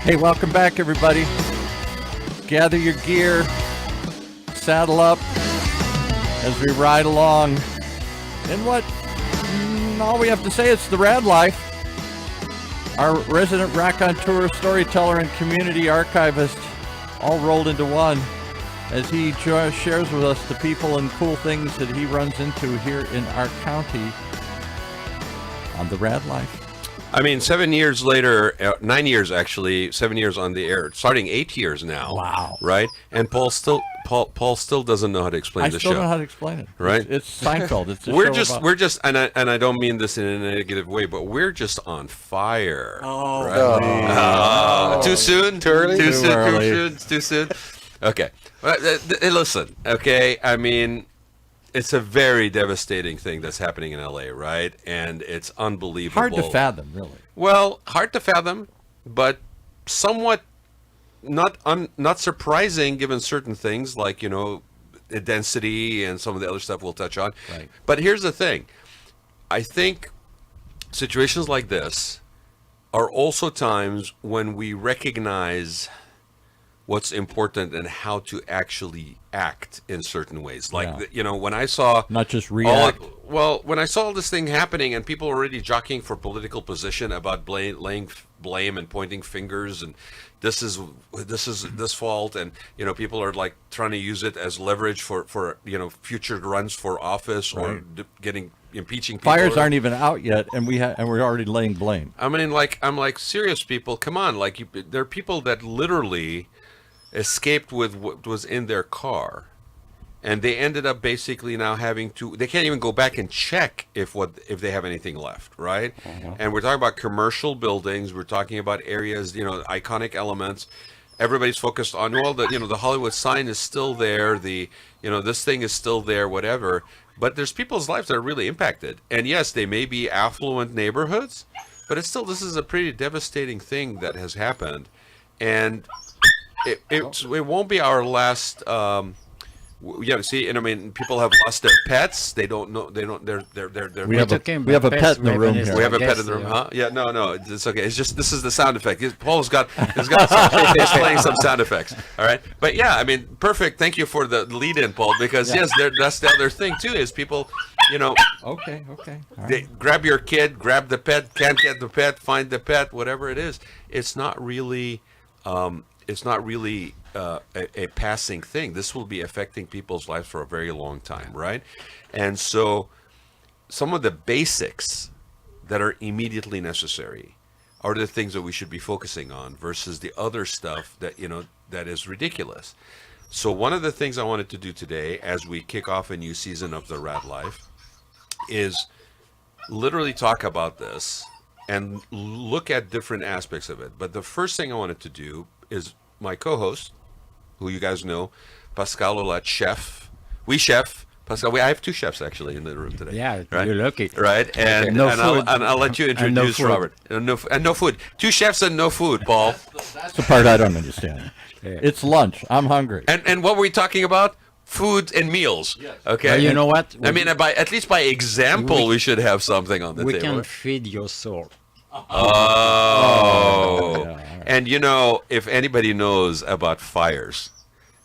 Hey, welcome back, everybody. Gather your gear, saddle up as we ride along in what all we have to say is the Raad life. Our resident raconteur, storyteller, and community archivist all rolled into one as he shares with us the people and cool things that he runs into here in our county on the Raad life. I mean, 7 years later, 9 years actually, 7 years on the air, starting 8 years now. Wow. Right? And Paul still doesn't know how to explain the show. I still know how to explain it. Right? It's Seinfeld. It's a we're show just, and I don't mean this in a negative way, but we're just on fire. Oh, right? Too soon? Too early? Too soon? early. Too soon? Okay. Listen. Okay. I mean, it's a very devastating thing that's happening in LA, right? And it's unbelievable. hard to fathom, really. Well, hard to fathom, but somewhat not surprising given certain things like, the density and some of the other stuff we'll touch on. Right. But here's the thing. I think situations like this are also times when we recognize what's important and how to actually act in certain ways. Like, when I saw... Not just react. When I saw this thing happening and people already jockeying for political position about laying blame and pointing fingers and this is this fault, and people are like trying to use it as leverage for future runs for office or impeaching people. Fires aren't even out yet, and we're already laying blame. I mean, I'm like, serious people, come on! Like, there are people that literally escaped with what was in their car, and they ended up basically now having to, they can't even go back and check if they have anything left, right? And we're talking about commercial buildings, we're talking about areas, iconic elements. Everybody's focused on, the Hollywood sign is still there, this thing is still there, whatever, but there's people's lives that are really impacted. And yes, they may be affluent neighborhoods, but it's still, this is a pretty devastating thing that has happened. And it won't be our last. See, and I mean, people have lost their pets. They don't know. They're. We have a pet in the room here. We have a pet in the room, huh? Yeah, no, it's okay. It's just, this is the sound effect. Paul's got he's playing some sound effects. All right, but yeah, I mean, perfect. Thank you for the lead-in, Paul, because yes, that's the other thing too. Is people, Okay. They grab your kid, grab the pet, can't get the pet, find the pet, whatever it is. It's not really. A passing thing. This will be affecting people's lives for a very long time, right? And so some of the basics that are immediately necessary are the things that we should be focusing on versus the other stuff that, that is ridiculous. So one of the things I wanted to do today as we kick off a new season of the Raad Life is literally talk about this and look at different aspects of it. But the first thing I wanted to do is my co-host, who you guys know, Pascal Ouellette, chef. Pascal, I have two chefs actually in the room today. Yeah, right? you're lucky. Right, and I'll let you introduce Robert. And no food. Two chefs and no food, Paul. That's the part I don't understand. It's lunch. I'm hungry. And what were we talking about? Food and meals. Yes. Okay. Well, you know what? I mean, at least by example, we should have something on the table. We can feed your soul. Oh. And if anybody knows about fires,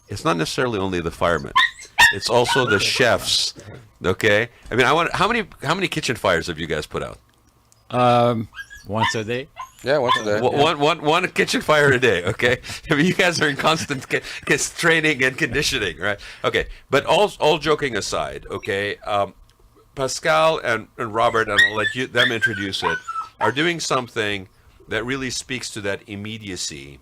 it's not necessarily only the firemen. It's also the chefs. Okay? I mean, how many kitchen fires have you guys put out? Once a day. Yeah, once a day. One kitchen fire a day, okay? I mean, you guys are in constant training and conditioning, right? Okay, but all joking aside, okay, Pascal and Robert, and I'll let them introduce it, are doing something that really speaks to that immediacy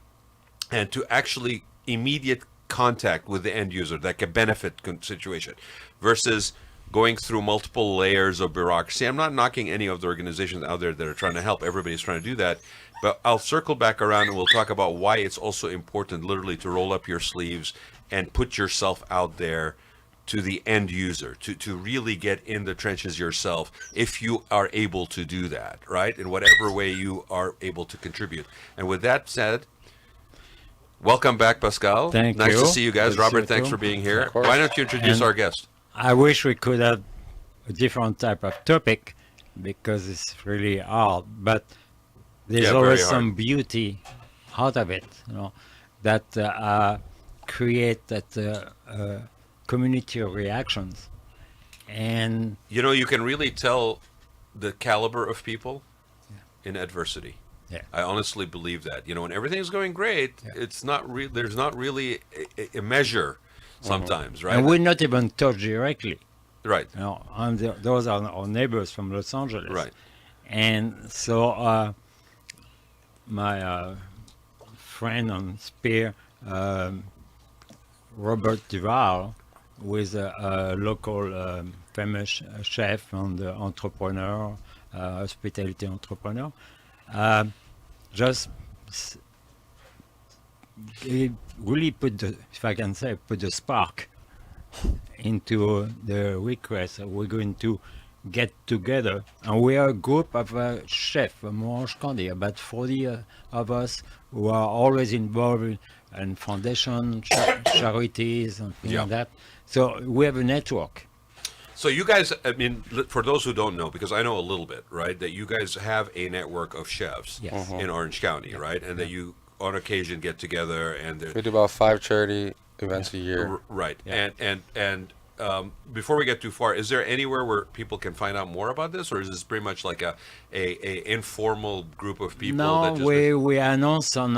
and to actually immediate contact with the end user, like a benefit situation, versus going through multiple layers of bureaucracy. I'm not knocking any of the organizations out there that are trying to help. Everybody's trying to do that. But I'll circle back around and we'll talk about why it's also important literally to roll up your sleeves and put yourself out there to the end user, to really get in the trenches yourself if you are able to do that, right? In whatever way you are able to contribute. And with that said, welcome back, Pascal. Thank nice you. to see you guys. Good Robert, thanks for being here. Why don't you introduce our guest? I wish we could have a different type of topic because it's really hard, but there's always some beauty out of it, that create that community reactions. And You can really tell the caliber of people in adversity. yeah, I honestly believe that. When everything's going great, it's not there's not really a measure sometimes, right? and we're not even touched directly. Right. And those are our neighbors from Los Angeles. Right. And so my friend on Spear, Robert Duvall, who is a local famous chef and entrepreneur, hospitality entrepreneur, just he really put the, if I can say, put the spark into the request. We're going to get together, and we are a group of chefs from Orange County, about 40 of us who are always involved in foundation, charities, and things like that. So we have a network. So you guys, I mean, for those who don't know, because I know a little bit, right, that you guys have a network of chefs Yes. in Orange County, right, and that you on occasion get together and We do about 5 charity events a year. right, Yeah. and before we get too far, is there anywhere where people can find out more about this, or is this pretty much like a informal group of people? No, that just we announce on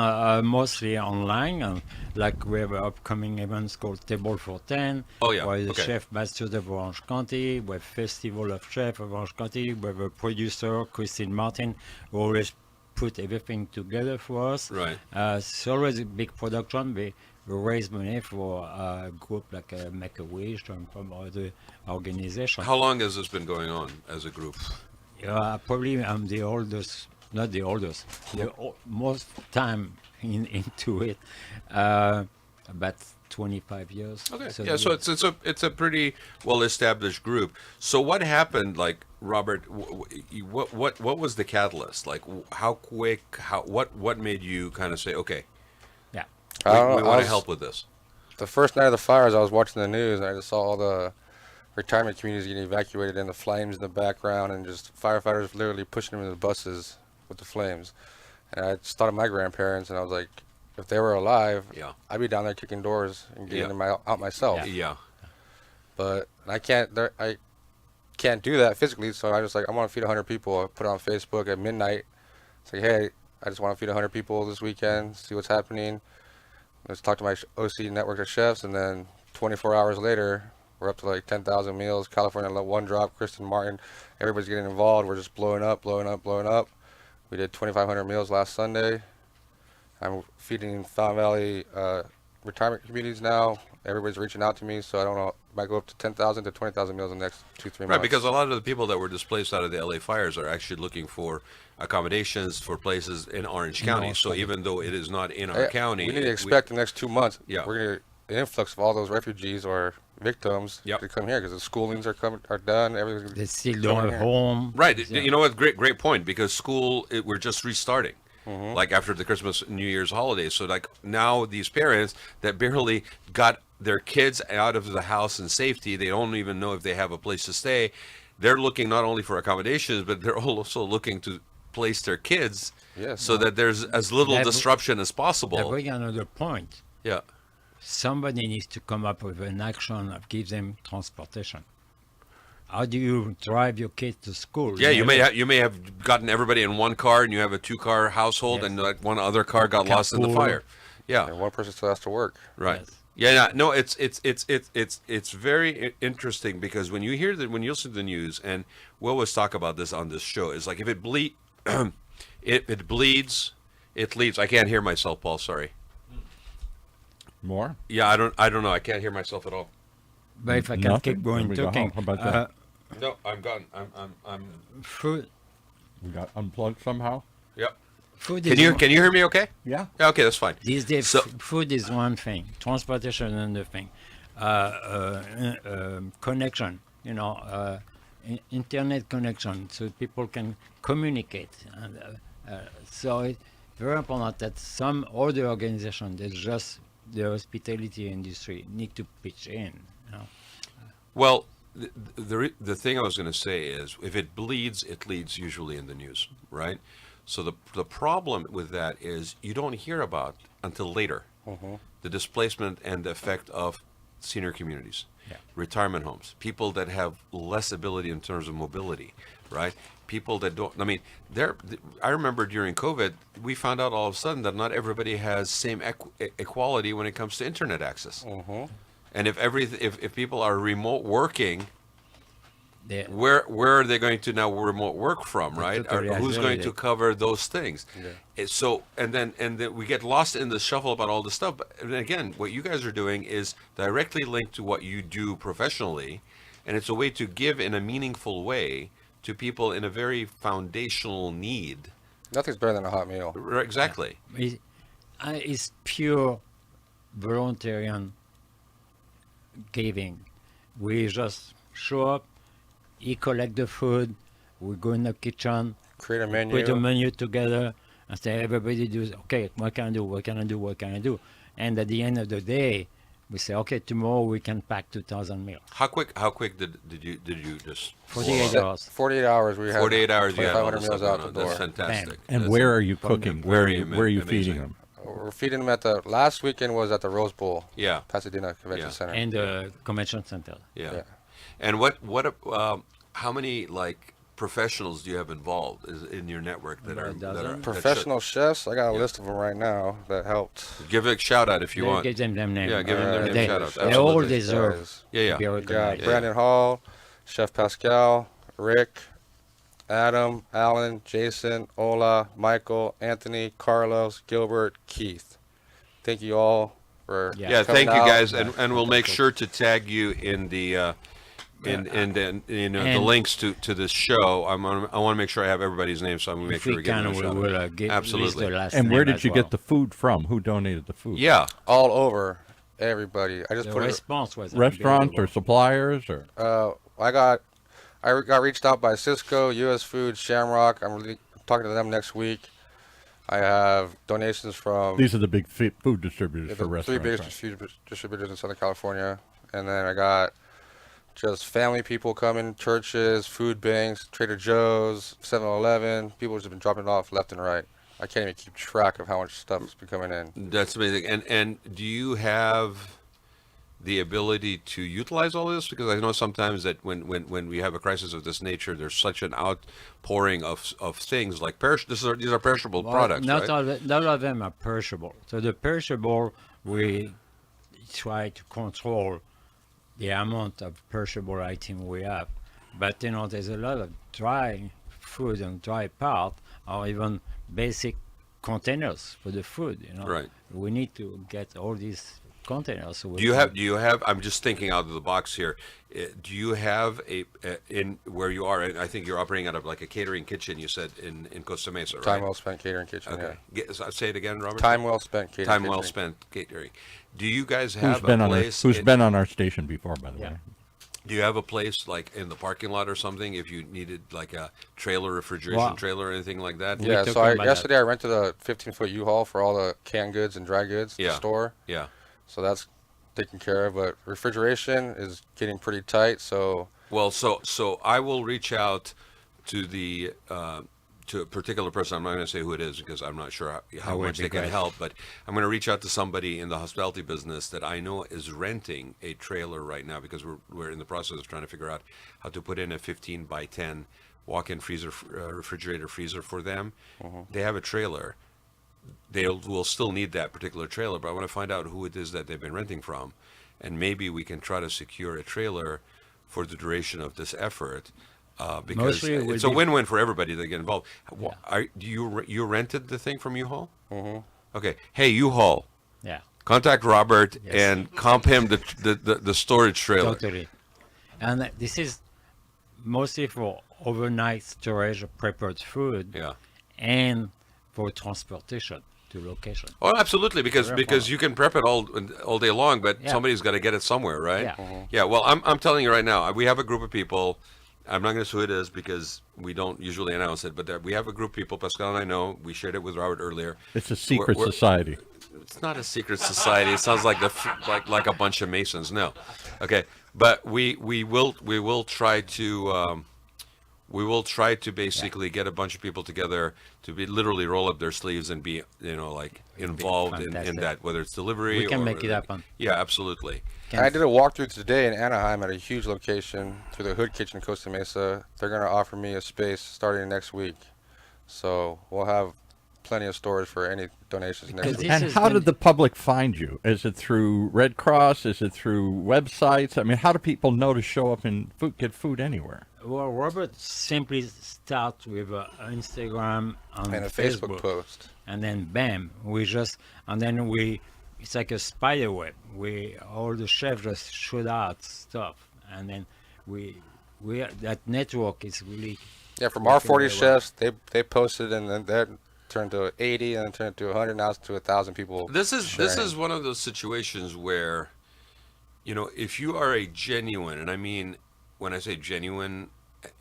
mostly online, like we have upcoming events called Table for 10. Oh, yeah, Where the okay. Chef Master of Orange County, we have Festival of Chef of Orange County, we have a producer, Christine Martin, who always put everything together for us. Right. It's always a big production. We raise money for a group like Make-A-Wish and from other organizations. How long has this been going on as a group? Probably I'm the oldest, not the oldest, most time into it, about 25 years. Okay. So Yeah. So it's a pretty well established group. So what happened, like Robert? What was the catalyst? Like how quick? What made you kind of say, okay, yeah, we, I don't know, we I want to was- help with this? The first night of the fires, I was watching the news and I just saw all the retirement communities getting evacuated and the flames in the background and just firefighters literally pushing them in the buses with the flames. And I just thought of my grandparents and I was like, if they were alive, Yeah. I'd be down there kicking doors and getting Yeah. them out myself. Yeah. But I can't do that physically, so I just like, I want to feed 100 people. I put it on Facebook at midnight. It's like, hey, I just want to feed 100 people this weekend, see what's happening. Let's talk to my OC network of chefs, and then 24 hours later, we're up to like 10,000 meals. California let one drop. Kristen Martin, everybody's getting involved. We're just blowing up. We did 2,500 meals last Sunday. I'm feeding Fountain Valley retirement communities now. Everybody's reaching out to me, so I don't know. Might go up to 10,000 to 20,000 meals in the next 2-3 months. Right, because a lot of the people that were displaced out of the LA fires are actually looking for accommodations for places in Orange County. So even though it is not in our Yeah, county, we need to expect the next 2 months. Yeah. We're gonna get an influx of all those refugees or victims Yep. to come here because the schoolings are done. Everything's they still coming don't have here. home. right. Yeah. You know what? Great point. Because school, we're just restarting. Like after the Christmas, New Year's holidays. So like now these parents that barely got their kids out of the house in safety, they don't even know if they have a place to stay. They're looking not only for accommodations, but they're also looking to place their kids Yes. so that there's as little That- disruption as That possible. bring another point. Yeah. Somebody needs to come up with an action that gives them transportation. How do you drive your kids to school? Yeah, you may have gotten everybody in one car, and you have a 2-car household, Yes. and like one other car got lost in the Carpool. fire. Yeah, And one person still has to work. right. Yes. Yeah, no, it's very interesting because when you hear that, when you listen to the news, and we always talk about this on this show, is like if it it bleeds, it leads. I can't hear myself, Paul. Sorry. More? Yeah, I don't know. I can't hear myself at all. But if I can Nothing? keep going There we go. talking, How about that? No, I'm gone. I'm. food, We got unplugged somehow? Yep. food Can is you one- can you hear me? Okay. Yeah. Yeah. Okay, that's fine. These days, So- food is one thing, transportation another thing, connection, internet connection, so people can communicate. And, so it's very important that some other organization that's just the hospitality industry need to pitch in. Well, the thing I was going to say is, if it bleeds, it leads usually in the news, right? So the problem with that is you don't hear about until later the displacement and the effect of senior communities, retirement homes, people that have less ability in terms of mobility, right? People that don't. I mean, I remember during COVID, we found out all of a sudden that not everybody has same equality when it comes to internet access. And if people are remote working, They- where are they going to now remote work from, right? totally Who's going to isolated. cover those things? So and then we get lost in the shuffle about all this stuff. But and again, what you guys are doing is directly linked to what you do professionally, and it's a way to give in a meaningful way to people in a very foundational need. Nothing's better than a hot meal. Exactly. It's pure voluntarian giving. We just show up, he collect the food, we go in the kitchen, Create a menu. put a menu together, and say everybody does, okay, what can I do, what can I do, what can I do? And at the end of the day, we say, okay, tomorrow we can pack 2,000 meals. How quick did you just 48 hours. 48 hours we had 48 hours you had all 2,500 this meals stuff out going the on. door. That's fantastic. And That's where are you cooking? Where are you amazing. feeding them? We're feeding them at the last weekend was at the Rose Bowl, Yeah. Pasadena Convention Yeah. Center. And the convention center. Yeah. Yeah. And how many like professionals do you have involved in your network that About are a dozen. Professional chefs, I got a list of them right now that helped. give a shout out if you want. Give them names. Yeah, give them their name They, shout outs. they all Absolutely. deserve Guys. Yeah, to be yeah. We got recognized. Brandon Hall, Chef Pascal, Rick, Adam, Alan, Jason, Ola, Michael, Anthony, Carlos, Gilbert, Keith. Thank you all for Yeah. Yeah, coming thank you out. guys, and we'll make sure to tag you in the the And- links to this show. I want to make sure I have everybody's name, so I'm gonna make If sure we we get can, them a we shout out. will list Absolutely. the last And where name did as you well. get the food from? Who donated the food? Yeah, all over everybody. I just The put it. response was Restaurants or unbelievable. suppliers or? I got reached out by Cisco, U.S. Food, Shamrock. I'm really talking to them next week. I have donations from These are the big food distributors the for three restaurants. biggest right? distributors in Southern California, and then I got just family people coming, churches, food banks, Trader Joe's, 7-Eleven. People have just been dropping it off left and right. I can't even keep track of how much stuff has been coming in. that's amazing. And do you have the ability to utilize all this? Because I know sometimes that when we have a crisis of this nature, there's such an outpouring of things like these are perishable Well, products, right? Not all of them are perishable. So the perishable, we try to control the amount of perishable item we have. But there's a lot of dry food and dry part, or even basic containers for the food. Right. We need to get all these containers. So we Do you can- have? I'm just thinking out of the box here. Do you have in where you are? And I think you're operating out of like a catering kitchen. You said in Costa Mesa, right? Time well spent catering kitchen. Okay. Yeah. Say it again, Robert. Time well spent catering. Time well kitchen. spent catering. Do you guys Who's have been a on our, place? who's been on our station before, by the Yeah. way? Do you have a place like in the parking lot or something? If you needed like a trailer, refrigeration Wow. trailer, or anything like that? Yeah, took so them by that. yesterday I rented a 15-foot U-Haul for all the canned goods and dry goods Yeah. to store. Yeah. So that's taken care of. But refrigeration is getting pretty tight. So Well, so I will reach out to the to a particular person. I'm not going to say who it is because I'm not sure how would much be they can great. help. But I'm going to reach out to somebody in the hospitality business that I know is renting a trailer right now because we're in the process of trying to figure out how to put in a 15 by 10 walk-in freezer, refrigerator freezer for them. They have a trailer. They will still need that particular trailer, but I want to find out who it is that they've been renting from, and maybe we can try to secure a trailer for the duration of this effort. Because Mostly it would it's a be- win-win for everybody that get involved. Do you rented the thing from U-Haul? Mm-hmm. Okay. Hey, U-Haul, Yeah, contact Robert Yes. and comp him the storage trailer. totally. And this is mostly for overnight storage of prepared food Yeah. and for transportation to location. Oh, absolutely, because Very you can prep it all day long, but Yeah. somebody's got to get it somewhere, right? Yeah. Yeah. Well, I'm telling you right now, we have a group of people. I'm not going to say who it is because we don't usually announce it, but we have a group of people. Pascal and I know. We shared it with Robert earlier. It's a secret We're- society. It's not a secret society. It sounds like like a bunch of Masons. No, okay, but we will try to We will try to basically get a bunch of people together to be literally roll up their sleeves and be, like involved in fantastic. that, whether it's delivery We can or make it happen. Yeah, absolutely. I did a walkthrough today in Anaheim at a huge location through the Hood Kitchen, Costa Mesa. They're going to offer me a space starting next week. So we'll have plenty of storage for any donations next Because week. this And has how been- did the public find you? Is it through Red Cross? Is it through websites? I mean, how do people know to show up and get food anywhere? Well, Robert simply starts with Instagram and And a Facebook post. and then bam, it's like a spider web. All the chefs just shoot out stuff, and then that network is really Yeah, from our 40 Working very well. chefs, they posted, and then that turned to 80, and then turned to 100, now it's to 1,000 people. This is sharing. one of those situations where, if you are a genuine, and I mean when I say genuine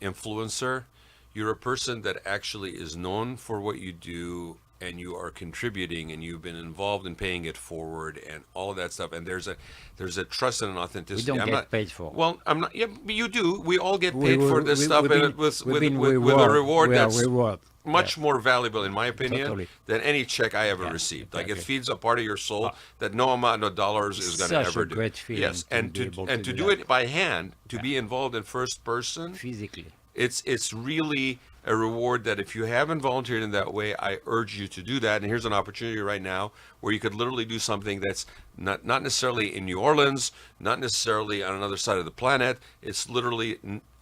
influencer, you're a person that actually is known for what you do, and you are contributing, and you've been involved in paying it forward, and all of that stuff. And there's a trust and an we authenticity. don't I'm get not, paid for. Well, I'm not. Yeah, but you do. We all get We- paid for we- this we- stuff, we've and been- it was we've with been a reward- reward we are that's reward. much more valuable, in my opinion, Totally. than any check I ever Yeah, received. Like, it exactly. feeds a part of your soul that no amount of dollars is going to Such ever a do. great feeling Yes, to and be to able and to to do do that. it by hand, to be involved in first person, physically. it's really a reward that if you haven't volunteered in that way, I urge you to do that. And here's an opportunity right now where you could literally do something that's not necessarily in New Orleans, not necessarily on another side of the planet. It's literally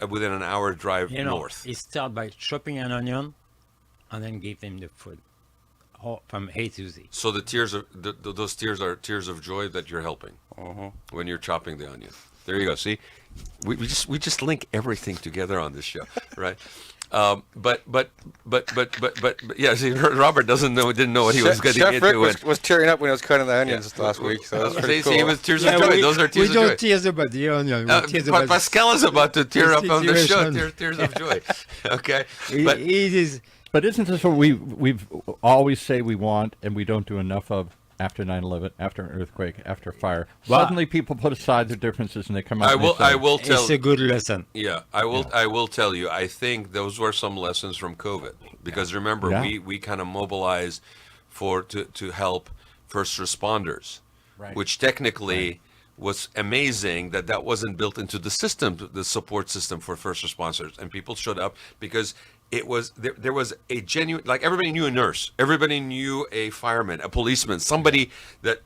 within an hour drive north. It starts by chopping an onion, and then give them the food, all from A to Z. So the tears of those tears are tears of joy that you're helping when you're chopping the onion. There you go. See, we just link everything together on this show, right? But yeah. See, Robert didn't know what he was getting Chef into. Rick was tearing up when he was cutting the onions last week, so that's pretty See, it cool. was tears of joy. Those are tears we of don't joy. tears about the onion. We tears But about Pascal is about to tear up on the show. situation. Tears of joy. Okay, it, but it is. But isn't this what we've always say we want and we don't do enough of after 9/11, after an earthquake, after fire? Well- Suddenly people put aside their differences and they come out. and they say, I will tell. It's a good lesson. Yeah, I will tell you. I think those were some lessons from COVID, because remember, Yeah. we kind of mobilized to help first responders, Right. which technically was amazing that wasn't built into the system, the support system for first responders, and people showed up because it was there was a genuine, like, everybody knew a nurse, everybody knew a fireman, a policeman, somebody that.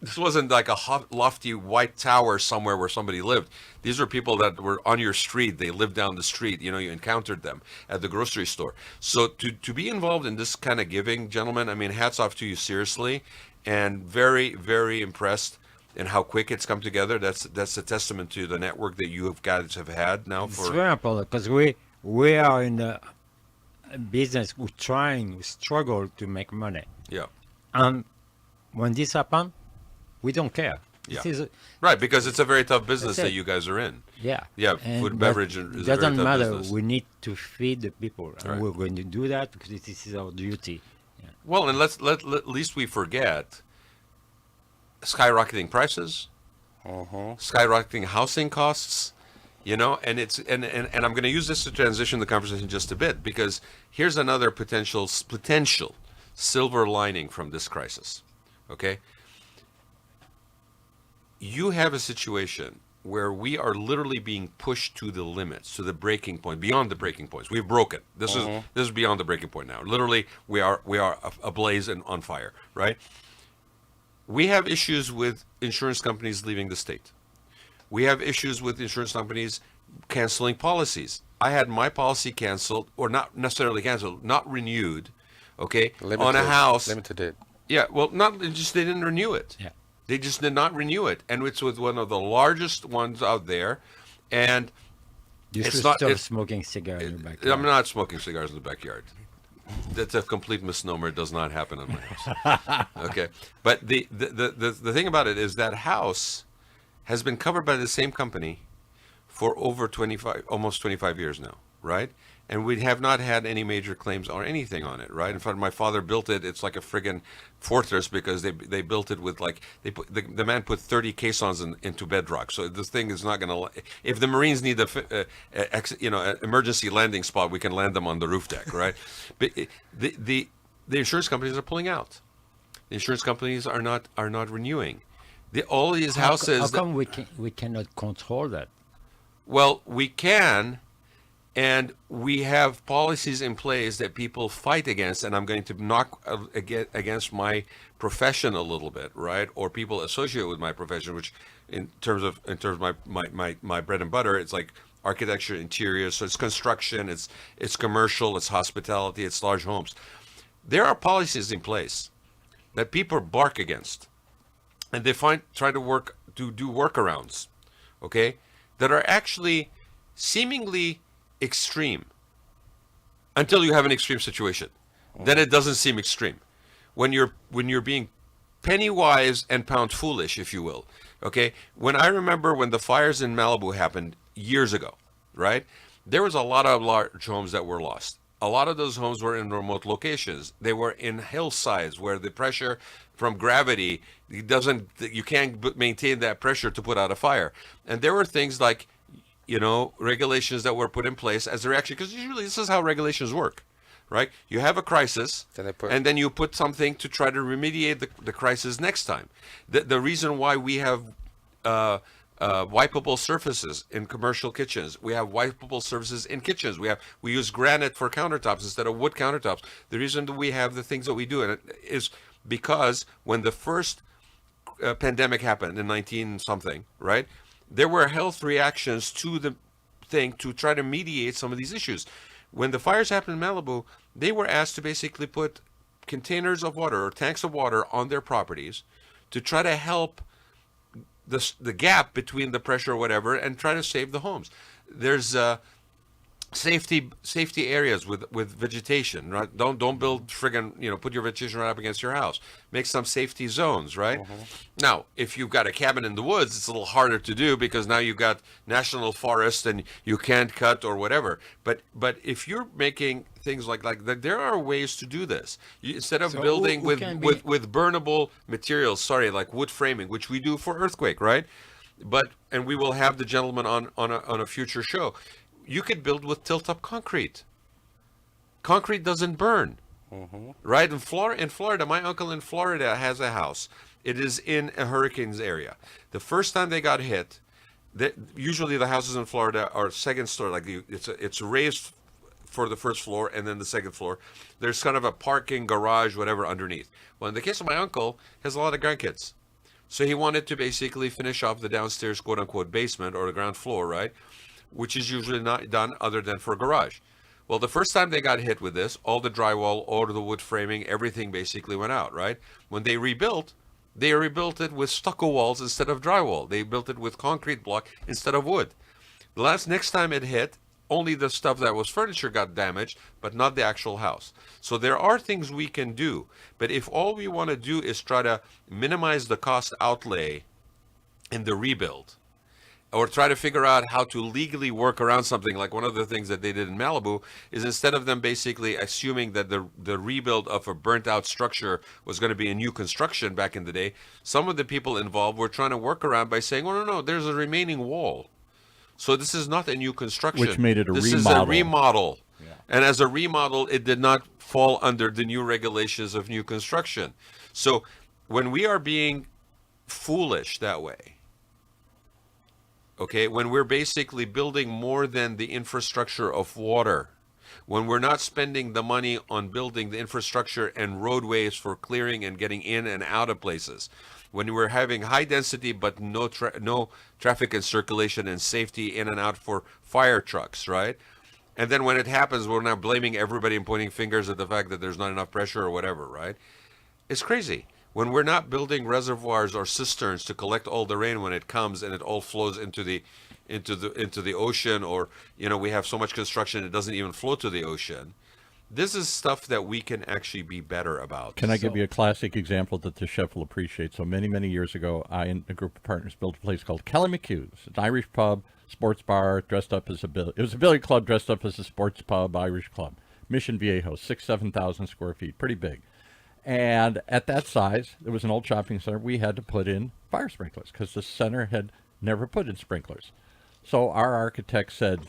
This wasn't like a lofty white tower somewhere where somebody lived. These were people that were on your street. They lived down the street. You encountered them at the grocery store. So to be involved in this kind of giving, gentlemen, I mean, hats off to you, seriously, and very, very impressed in how quick it's come together. That's a testament to the network that you guys have had now It's for. very important because we are in the business. We struggle to make money, Yeah. and when this happens, we don't care. This Yeah. is Right, because it's a very tough business That's that it. you guys are in. yeah. Yeah, And food and but beverage is a very doesn't tough matter. business. We need to feed the people, and Right. we're going to do that because this is our duty. Well, and let at least we forget skyrocketing prices, skyrocketing housing costs, and it's and I'm going to use this to transition the conversation just a bit, because here's another potential silver lining from this crisis. Okay, you have a situation where we are literally being pushed to the limits, to the breaking point, beyond the breaking points. We've broken. This is beyond the breaking point now. Literally, we are ablaze and on fire, right? We have issues with insurance companies leaving the state. We have issues with insurance companies canceling policies. I had my policy canceled, or not necessarily canceled, not renewed, okay, on a house. Limited date. Yeah, well, they didn't renew it. Yeah. They just did not renew it, and it's with one of the largest ones out there. And You It's should not- stop it's- smoking cigar in your backyard. I'm not smoking cigars in the backyard. That's a complete misnomer. It does not happen in my house. Okay, but the thing about it is that house has been covered by the same company for over almost 25 years now, right? and we have not had any major claims or anything on it, right? In fact, my father built it. It's like a friggin' fortress because they built it with like the man put 30 caissons into bedrock. So this thing is not gonna. If the Marines need an emergency landing spot, we can land them on the roof deck, right? But the insurance companies are pulling out. The insurance companies are not renewing. All these houses. How come we cannot control that? Well, we can. And we have policies in place that people fight against, and I'm going to knock against my profession a little bit, right? Or people associated with my profession, which in terms of my bread and butter, it's like architecture, interiors, so it's construction, it's commercial, it's hospitality, it's large homes. There are policies in place that people bark against, and they try to do workarounds, okay, that are actually seemingly extreme until you have an extreme situation. Then it doesn't seem extreme. When you're being penny wise and pound foolish, if you will. Okay? When I remember when the fires in Malibu happened years ago, right? There was a lot of large homes that were lost. A lot of those homes were in remote locations. They were in hillsides where the pressure from gravity you can't maintain that pressure to put out a fire. And there were things like regulations that were put in place as a reaction, because usually this is how regulations work, right? You have a crisis, and then you put something to try to remediate the crisis next time. The reason why we have wipeable surfaces in commercial kitchens, we have wipeable surfaces in kitchens, we use granite for countertops instead of wood countertops. The reason that we have the things that we do, and it is because when the first pandemic happened in 19 something, right? There were health reactions to the thing to try to mediate some of these issues. When the fires happened in Malibu, they were asked to basically put containers of water or tanks of water on their properties to try to help the gap between the pressure or whatever and try to save the homes. There's safety areas with vegetation, right? Don't build friggin', put your vegetation right up against your house. Make some safety zones, right? Now, if you've got a cabin in the woods, it's a little harder to do because now you've got national forest and you can't cut or whatever. But if you're making things like that, there are ways to do this. Instead of building with burnable materials, like wood framing, which we do for earthquake, right? And we will have the gentleman on a future show. You could build with tilt-up concrete. Concrete doesn't burn, right? In Florida, my uncle in Florida has a house. It is in a hurricane's area. The first time they got hit, usually the houses in Florida are second story, like it's raised for the first floor and then the second floor. There's kind of a parking garage, whatever, underneath. Well, in the case of my uncle, he has a lot of grandkids. So he wanted to basically finish off the downstairs quote-unquote basement or the ground floor, right? Which is usually not done other than for a garage. Well, the first time they got hit with this, all the drywall, all the wood framing, everything basically went out, right? When they rebuilt it with stucco walls instead of drywall. They built it with concrete block instead of wood. The next time it hit, only the stuff that was furniture got damaged, but not the actual house. So there are things we can do, but if all we want to do is try to minimize the cost outlay in the rebuild, or try to figure out how to legally work around something, like one of the things that they did in Malibu is instead of them basically assuming that the rebuild of a burnt out structure was going to be a new construction back in the day, some of the people involved were trying to work around by saying, oh, no, there's a remaining wall. So this is not a new construction. Which made it a remodel. This is a remodel. Yeah. And as a remodel, it did not fall under the new regulations of new construction. So when we are being foolish that way, okay, when we're basically building more than the infrastructure of water, when we're not spending the money on building the infrastructure and roadways for clearing and getting in and out of places, when we're having high density but no traffic and circulation and safety in and out for fire trucks, right? And then when it happens, we're now blaming everybody and pointing fingers at the fact that there's not enough pressure or whatever, right? It's crazy. When we're not building reservoirs or cisterns to collect all the rain when it comes and it all flows into the ocean, or we have so much construction it doesn't even flow to the ocean, This is stuff that we can actually be better about. Can I give you a classic example that the chef will appreciate? So many years ago, I and a group of partners built a place called Kelly McHugh's. It's an Irish pub, sports bar, dressed up as it was a billiard club dressed up as a sports pub, Irish club. Mission Viejo, 7,000 square feet, pretty big. And at that size, there was an old shopping center. We had to put in fire sprinklers because the center had never put in sprinklers. So our architect said,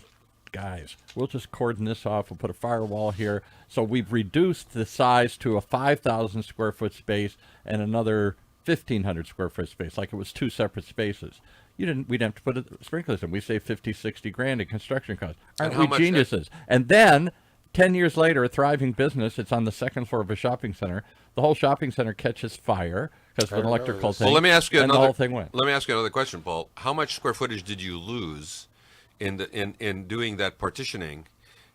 guys, we'll just cordon this off. We'll put a firewall here. So we've reduced the size to a 5,000 square foot space and another 1,500 square foot space, like it was two separate spaces. We didn't have to put sprinklers in. We saved 50, 60 grand in construction costs. Aren't we geniuses? And then 10 years later, a thriving business. It's on the second floor of a shopping center. The whole shopping center catches fire because of an electrical thing. Well, let me ask you the whole thing went. Let me ask you another question, Paul. How much square footage did you lose in doing that partitioning,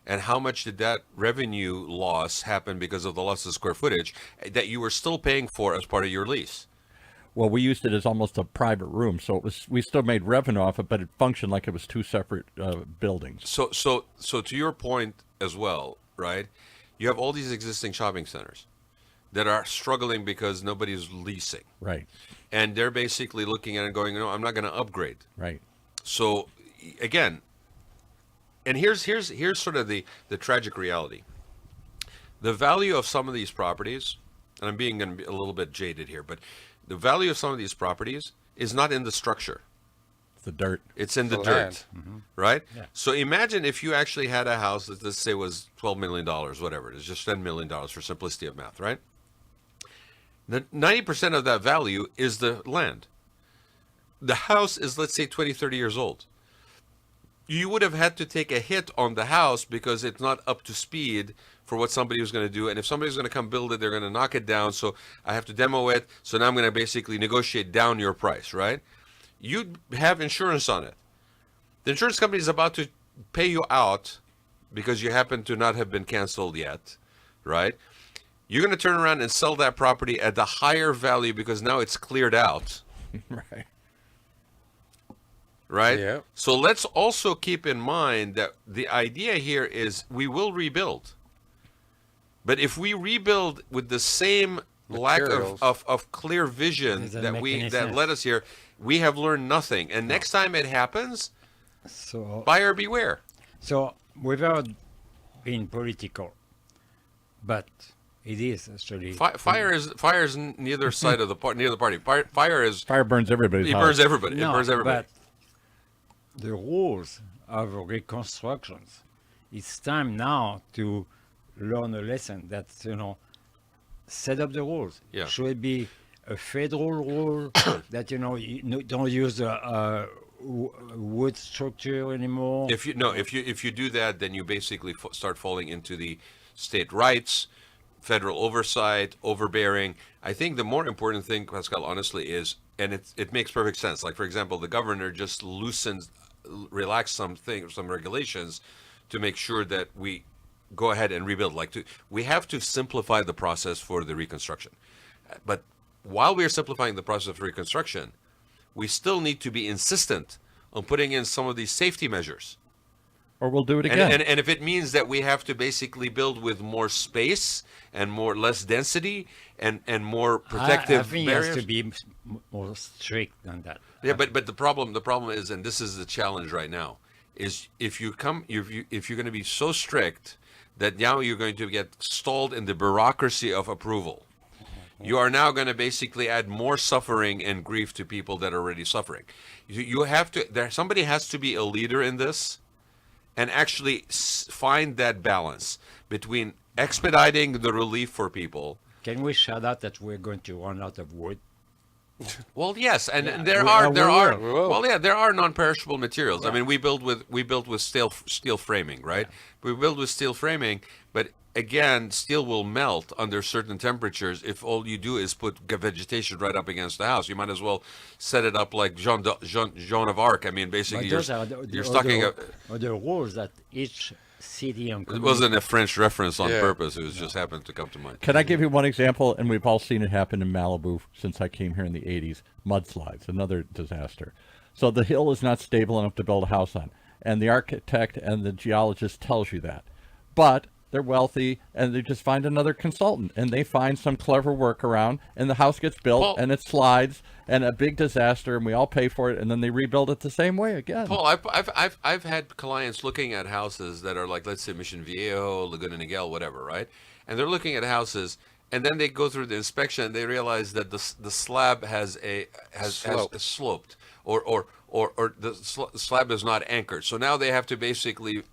and how much did that revenue loss happen because of the loss of square footage that you were still paying for as part of your lease? Well, we used it as almost a private room, so we still made revenue off it, but it functioned like it was two separate buildings. So to your point as well, right? You have all these existing shopping centers that are struggling because nobody's leasing, Right. and they're basically looking at it and going, "No, I'm not going to upgrade." Right. So again, and here's sort of the tragic reality. The value of some of these properties, and I'm going to be a little bit jaded here, but the value of some of these properties is not in the structure. It's the dirt. It's in the land. dirt, right? Yeah. So imagine if you actually had a house that, let's say, was $12 million, whatever it is, just $10 million for simplicity of math, right? The 90% of that value is the land. The house is, let's say, 20, 30 years old. You would have had to take a hit on the house because it's not up to speed for what somebody was going to do. And if somebody's going to come build it, they're going to knock it down. So I have to demo it. So now I'm going to basically negotiate down your price, right? You have insurance on it. The insurance company is about to pay you out because you happen to not have been canceled yet, right? You're going to turn around and sell that property at the higher value because now it's cleared out. Right. Right? Yeah. So let's also keep in mind that the idea here is we will rebuild. But if we rebuild with the same lack Materials. of clear vision Doesn't that make any that sense. led us here, we have learned nothing. And next time it happens, So, buyer beware. so without being political, but it is actually Fire is neither side of the neither party. Fire is Fire burns everybody's it house. burns everybody. No, it burns everybody. but the rules of reconstructions. It's time now to learn a lesson that set up the rules. Yeah. Should it be a federal rule that don't use a wood structure anymore? If you do that, then you basically start falling into the state rights, federal oversight, overbearing. I think the more important thing, Pascal, honestly, is, and it makes perfect sense. Like, for example, the governor just relaxed some regulations to make sure that we go ahead and rebuild. We have to simplify the process for the reconstruction. But while we are simplifying the process of reconstruction, we still need to be insistent on putting in some of these safety measures. Or we'll do it again. And if it means that we have to basically build with more space and less density and more protective I think barriers. it has to be more strict than that. Yeah, but the problem is, and this is the challenge right now, is if you're going to be so strict that now you're going to get stalled in the bureaucracy of approval. You are now going to basically add more suffering and grief to people that are already suffering. You have to. Somebody has to be a leader in this, and actually find that balance between expediting the relief for people. Can we shout out that we're going to run out of wood? Well, yes, and Yeah, there we are will. well, yeah, there are non-perishable materials. I mean, we build with steel framing, right? We build with steel framing, but again, steel will melt under certain temperatures if all you do is put vegetation right up against the house. You might as well set it up like Jean of Arc. I mean, basically, But those are the you're stocking up. the rules that each city and It community. wasn't a French reference on Yeah. purpose. It was just happened to come to mind. Can I give you one example? And we've all seen it happen in Malibu since I came here in the 80s. Mudslides, another disaster. So the hill is not stable enough to build a house on. And the architect and the geologist tells you that. But they're wealthy, and they just find another consultant, and they find some clever workaround, and the house gets built, Paul, and it slides, and a big disaster, and we all pay for it, and then they rebuild it the same way again. Paul, I've had clients looking at houses that are like, let's say, Mission Viejo, Laguna Niguel, whatever, right? And they're looking at houses, and then they go through the inspection, and they realize that the slab has sloped, or the slab is not anchored. So now they have to basically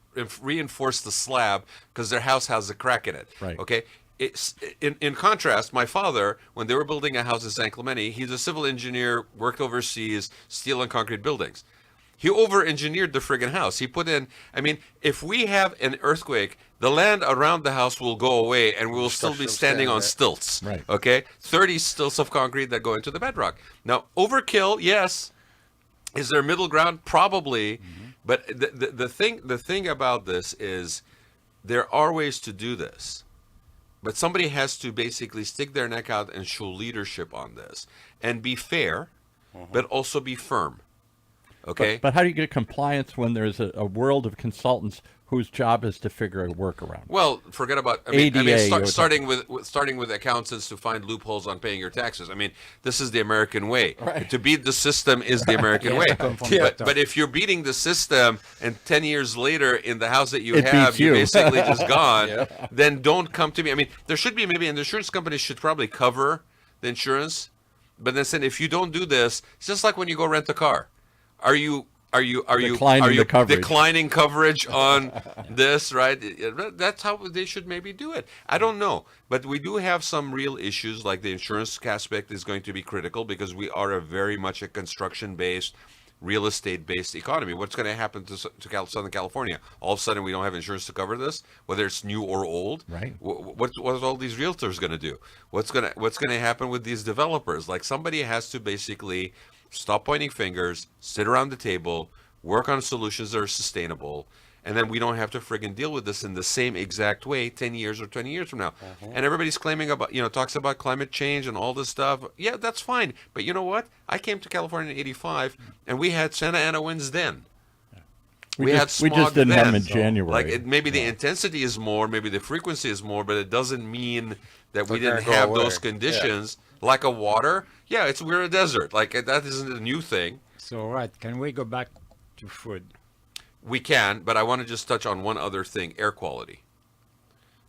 reinforce the slab because their house has a crack in it. Right. Okay. It's in contrast, my father, when they were building a house in San Clemente, he's a civil engineer, worked overseas, steel and concrete buildings. He over-engineered the friggin' house. He put in, I mean, if we have an earthquake, the land around the house will go away and we will still be standing on stilts. Right. Okay? 30 stilts of concrete that go into the bedrock. Now, overkill, yes. Is there a middle ground? Probably. But the thing about this is there are ways to do this. But somebody has to basically stick their neck out and show leadership on this and be fair, but also be firm. Okay? But how do you get compliance when there's a world of consultants whose job is to figure a workaround? Well, forget about ADA, starting with accountants to find loopholes on paying your taxes. I mean, this is the American way. Right. To beat the system is the American way. But if you're beating the system and 10 years later in the house that you It have, beats you're you. basically just gone, then don't come to me. I mean, there should be maybe, and the insurance company should probably cover the insurance. But then saying, if you don't do this, it's just like when you go rent a car. Are you declining coverage on this, right? That's how they should maybe do it. I don't know, but we do have some real issues, like the insurance aspect is going to be critical because we are a very much a construction-based, real estate-based economy. What's going to happen to Southern California? All of a sudden, we don't have insurance to cover this, whether it's new or old. Right. What are all these realtors going to do? What's going to happen with these developers? Like, somebody has to basically stop pointing fingers, sit around the table, work on solutions that are sustainable, and then we don't have to friggin' deal with this in the same exact way 10 years or 20 years from now. And everybody's claiming about, talks about climate change and all this stuff. Yeah, that's fine. But you know what? I came to California in 85, and we had Santa Ana winds then. We just didn't have them in January. Like maybe the intensity is more, maybe the frequency is more, but it doesn't mean that we didn't have those conditions. Like a water, we're a desert. Like that isn't a new thing. So, right, can we go back to food? We can, but I want to just touch on one other thing: air quality,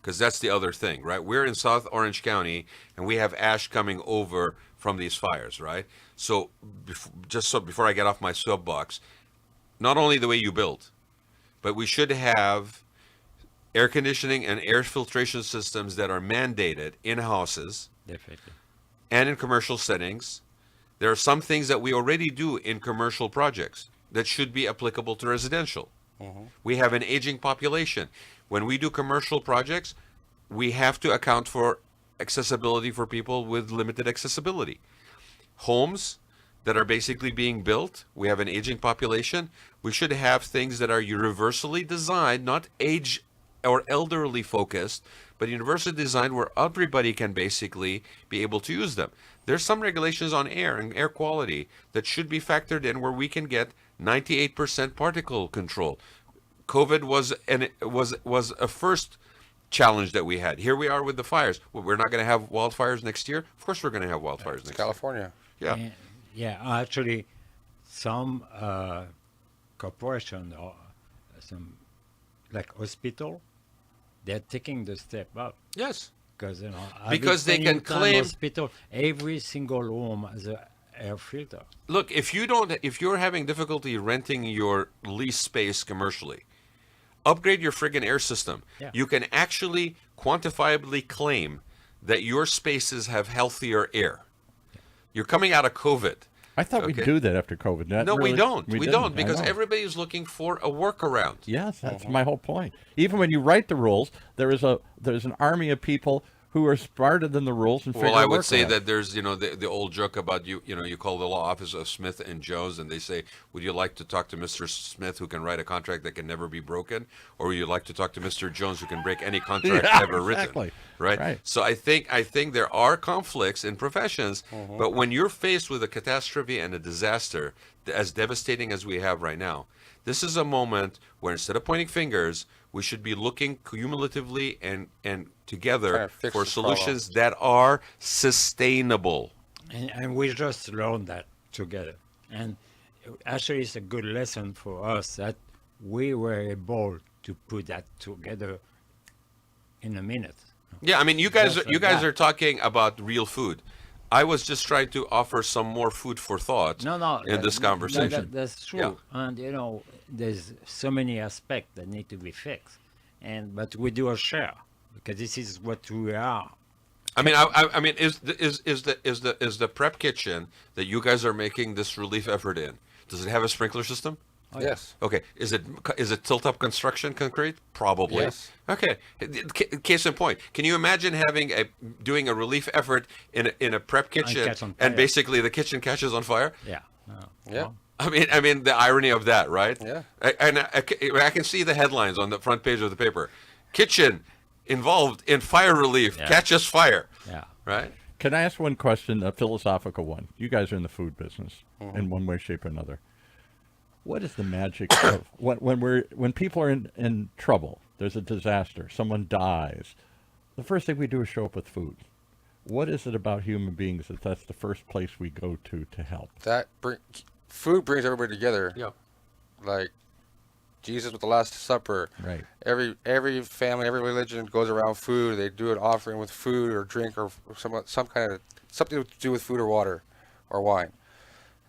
because that's the other thing, right? We're in South Orange County, and we have ash coming over from these fires, right? So, before I get off my soapbox, not only the way you build, but we should have air conditioning and air filtration systems that are mandated in houses. Definitely. And in commercial settings. There are some things that we already do in commercial projects that should be applicable to residential. We have an aging population. When we do commercial projects, we have to account for accessibility for people with limited accessibility. Homes that are basically being built, we have an aging population. We should have things that are universally designed, not age or elderly focused, but universally designed where everybody can basically be able to use them. There's some regulations on air and air quality that should be factored in where we can get 98% particle control. COVID was a first challenge that we had. Here we are with the fires. We're not going to have wildfires next year. Of course, we're going to have wildfires next California. year. Yeah, actually, some corporation or some like hospital, they're taking the step up. Yes. Because they can claim hospital, every single room has an air filter. Look, if you're having difficulty renting your lease space commercially, upgrade your friggin' air system. Yeah. You can actually quantifiably claim that your spaces have healthier air. You're coming out of COVID. I thought we'd do that after COVID. No, we don't. We don't, didn't. because everybody's looking for a workaround. Yes, that's my whole point. Even when you write the rules, there's an army of people who are smarter than the rules and figure Well, I a would say workaround. that there's, the old joke about you call the law office of Smith and Jones, and they say, would you like to talk to Mr. Smith who can write a contract that can never be broken, or would you like to talk to Mr. Jones who can break any contract Yeah, ever exactly. written? Right? Right. So I think there are conflicts in professions, but when you're faced with a catastrophe and a disaster as devastating as we have right now, this is a moment where instead of pointing fingers, we should be looking cumulatively and Trying together to fix for the problem. solutions that are sustainable. And we just learned that together. And actually, it's a good lesson for us that we were able to put that together in a minute. Yeah, I mean, you guys Just are, you like guys that. are talking about real food. I was just trying to offer some more food for thought No, in this conversation. that's true. Yeah. And there's so many aspects that need to be fixed, but we do a share because this is what we are. I mean, I mean, is the prep kitchen that you guys are making this relief effort in? Does it have a sprinkler system? Yes. Okay. Is it tilt-up construction concrete? Probably. Yes. Okay. Case in point, can you imagine doing a relief effort in a prep kitchen catch on and fire. basically the kitchen catches on fire? Yeah. Yeah. I mean the irony of that, right? Yeah. I can see the headlines on the front page of the paper. Kitchen involved in fire relief Yeah. catches fire, Yeah. right? Can I ask one question, a philosophical one? You guys are in the food business in one way, shape, or another. What is the magic of when people are in trouble? There's a disaster. Someone dies. The first thing we do is show up with food. What is it about human beings that's the first place we go to help? Food brings everybody together. Yeah. Like Jesus with the Last Supper. Right. Every family, every religion goes around food. They do an offering with food or drink or some kind of something to do with food or water or wine.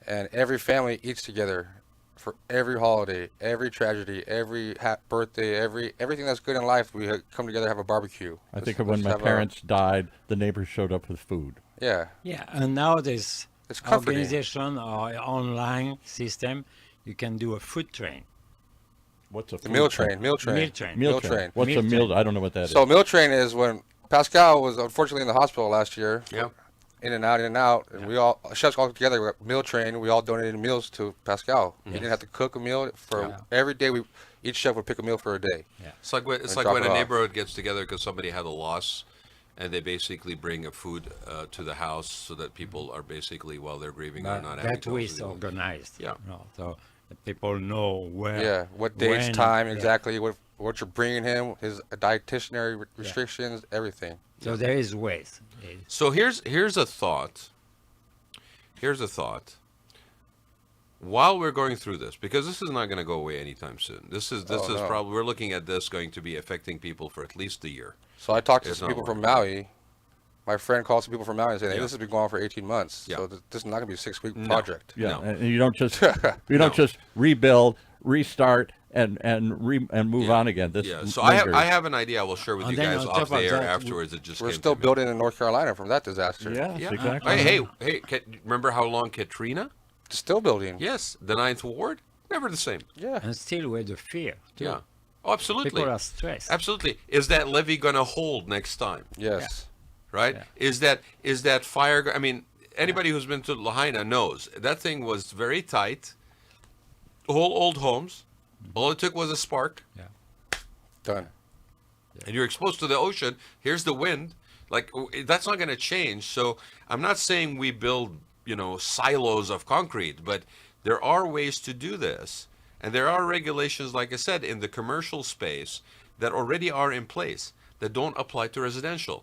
And every family eats together for every holiday, every tragedy, every birthday, everything that's good in life. We come together, have a barbecue. I think of when my parents died, the neighbors showed up with food. Yeah. Yeah, and now there's It's comforting. organization or online system. You can do a food train. What's a The food meal train. Meal train. Meal train. Meal train. What's Meal a meal? train. I don't know what that is. So meal train is when Pascal was unfortunately in the hospital last year. Yeah. In and out, and we all chefs all together. We got meal train. We all donated meals to Pascal. He didn't have to cook a meal for every day. Each chef would pick a meal for a day. It's like when, drop when it a off. neighborhood gets together because somebody had a loss, and they basically bring a food to the house so that people are basically, while they're grieving, are not having That to way also it's deal with it. organized. Yeah. So the people know where. Yeah, what dates, when, time, yeah. exactly. What you're bringing him, his dietitianary restrictions, everything. So there is ways. So here's a thought. Here's a thought. While we're going through this, because this is not going to go away anytime soon. This is no. probably, we're looking at this going to be affecting people for at least a year. So I talked to It's some not people from working. Maui. My friend called some people from Maui and said, "Hey, Yeah. this has been going on for 18 months. Yeah. So this is not going to be a 6-week No. project." Yeah, No. and you don't just No. rebuild, restart, and move on again. This Yeah. So I lingers. have an idea I will share with And you then guys on off top the of air that, afterwards. It just We're came still to me. building in North Carolina from that disaster. Yes, Yeah. exactly. Hey, remember how long Katrina? Still building. Yes, the Ninth Ward, never the same. Yeah. And still with the fear. Too. Yeah. Oh, absolutely. People are stressed. Absolutely. Is that levee going to hold next time? Yes. Right? Yeah. Is that fire? I mean, anybody who's been to Lahaina knows that thing was very tight. Whole old homes. All it took was a spark, Done. and you're exposed to the ocean. Here's the wind. Like that's not going to change. So I'm not saying we build, silos of concrete, but there are ways to do this, and there are regulations, like I said, in the commercial space that already are in place that don't apply to residential.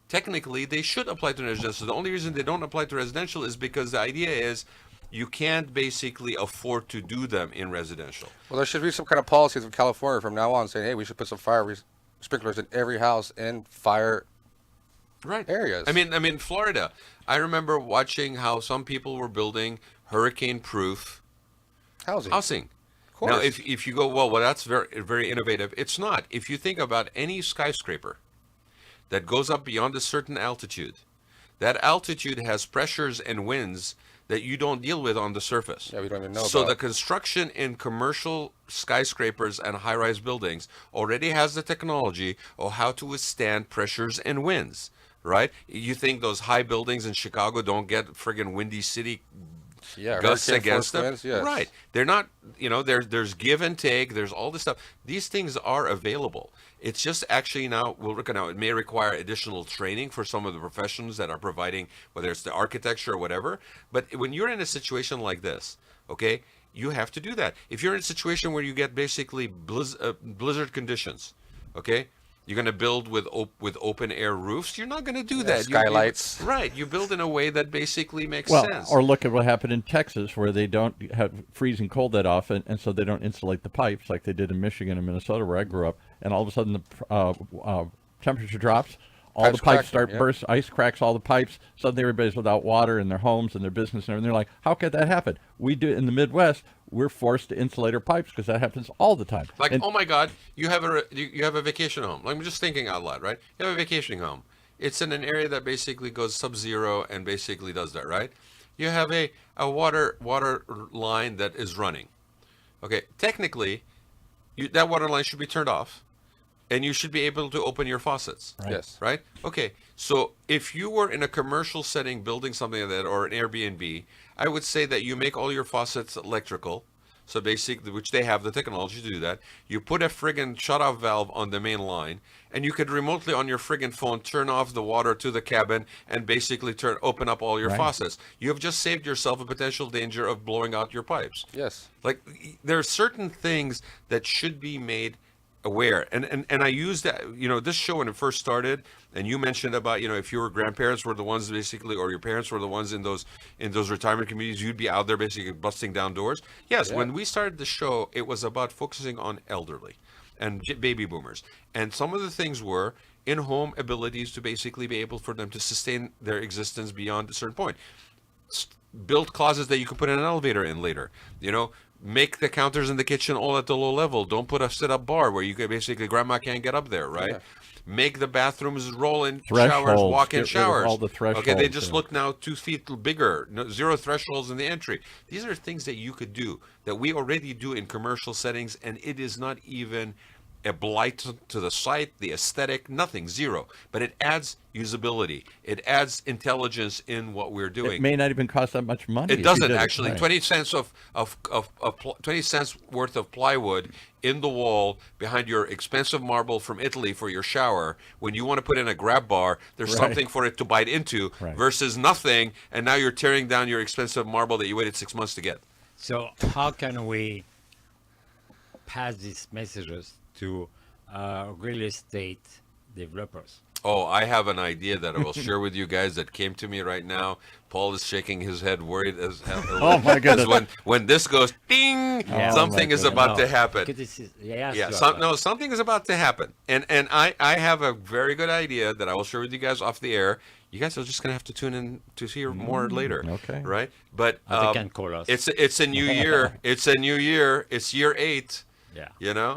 Technically, they should apply to residential. The only reason they don't apply to residential is because the idea is you can't basically afford to do them in residential. Well, there should be some kind of policy from California from now on saying, "Hey, we should put some fire sprinklers in every house in fire Right. areas." I mean, Florida. I remember watching how some people were building hurricane-proof housing. Of course. Now, if you go, well, that's very, very innovative. It's not. If you think about any skyscraper that goes up beyond a certain altitude, that altitude has pressures and winds that you don't deal with on the surface. Yeah, we don't even know So about. the construction in commercial skyscrapers and high-rise buildings already has the technology of how to withstand pressures and winds, right? You think those high buildings in Chicago don't get friggin' Windy City Yeah, gusts hurricane against force them? winds, yes. Right. They're not, there's give and take, there's all this stuff. These things are available. It's just actually now, it may require additional training for some of the professions that are providing, whether it's the architecture or whatever. But when you're in a situation like this, okay, you have to do that. If you're in a situation where you get basically blizzard conditions, okay, you're going to build with open air roofs. You're not going to do that. Skylights. Right. You build in a way that basically makes Well, sense. or look at what happened in Texas, where they don't have freezing cold that often, and so they don't insulate the pipes like they did in Michigan and Minnesota, where I grew up. And all of a sudden, the temperature drops. All Pipes the pipes crack, start yeah. burst. Ice cracks all the pipes. Suddenly, everybody's without water in their homes and their business and everything. They're like, "How could that happen?" We do in the Midwest. We're forced to insulate our pipes because that happens all the time. Like, And- oh my God, you have a vacation home. Like, I'm just thinking out loud, right? You have a vacation home. It's in an area that basically goes sub-zero and basically does that, right? You have a water line that is running. Okay, technically, that water line should be turned off, and you should be able to open your faucets. Yes. Right? Okay. So if you were in a commercial setting building something like that, or an Airbnb, I would say that you make all your faucets electrical. So basically, which they have the technology to do that. You put a friggin' shut-off valve on the main line, and you could remotely on your friggin' phone turn off the water to the cabin and basically open up all your Right. faucets. You have just saved yourself a potential danger of blowing out your pipes. Yes. Like, there are certain things that should be made aware, and I use that, this show when it first started, and you mentioned about, if your grandparents were the ones basically, or your parents were the ones in those retirement communities, you'd be out there basically busting down doors. Yes, Yeah. when we started the show, it was about focusing on elderly and baby boomers, and some of the things were in-home abilities to basically be able for them to sustain their existence beyond a certain point. Build closets that you can put an elevator in later. Make the counters in the kitchen all at the low level. Don't put a sit-up bar where you can basically grandma can't get up there, right? Yeah. Make the bathrooms roll-in Thresholds, showers, walk-in get rid of showers. all the Okay, they thresholds, just yeah. look now 2 feet bigger. No, zero thresholds in the entry. These are things that you could do that we already do in commercial settings, and it is not even a blight to the site, the aesthetic, nothing, zero. But it adds usability. It adds intelligence in what we're doing. It may not even cost that much money. It if you doesn't did actually. right. 20 cents 20 cents worth of plywood in the wall behind your expensive marble from Italy for your shower. When you want to put in a grab bar, there's Right. something for it to bite into Right. versus nothing. And now you're tearing down your expensive marble that you waited 6 months to get. So how can we pass these messages to real estate developers? Oh, I have an idea that I will share with you guys that came to me right now. Paul is shaking his head, worried as hell. Oh, my goodness. When this goes ding, Yeah. something Oh, is my about to No, happen. because this is, yes, Yeah, you are right. something is about to happen, and I have a very good idea that I will share with you guys off the air. You guys are just gonna have to tune in to hear more later. okay. Right? But They can call us. it's a new year. It's a new year. It's year 8. Yeah.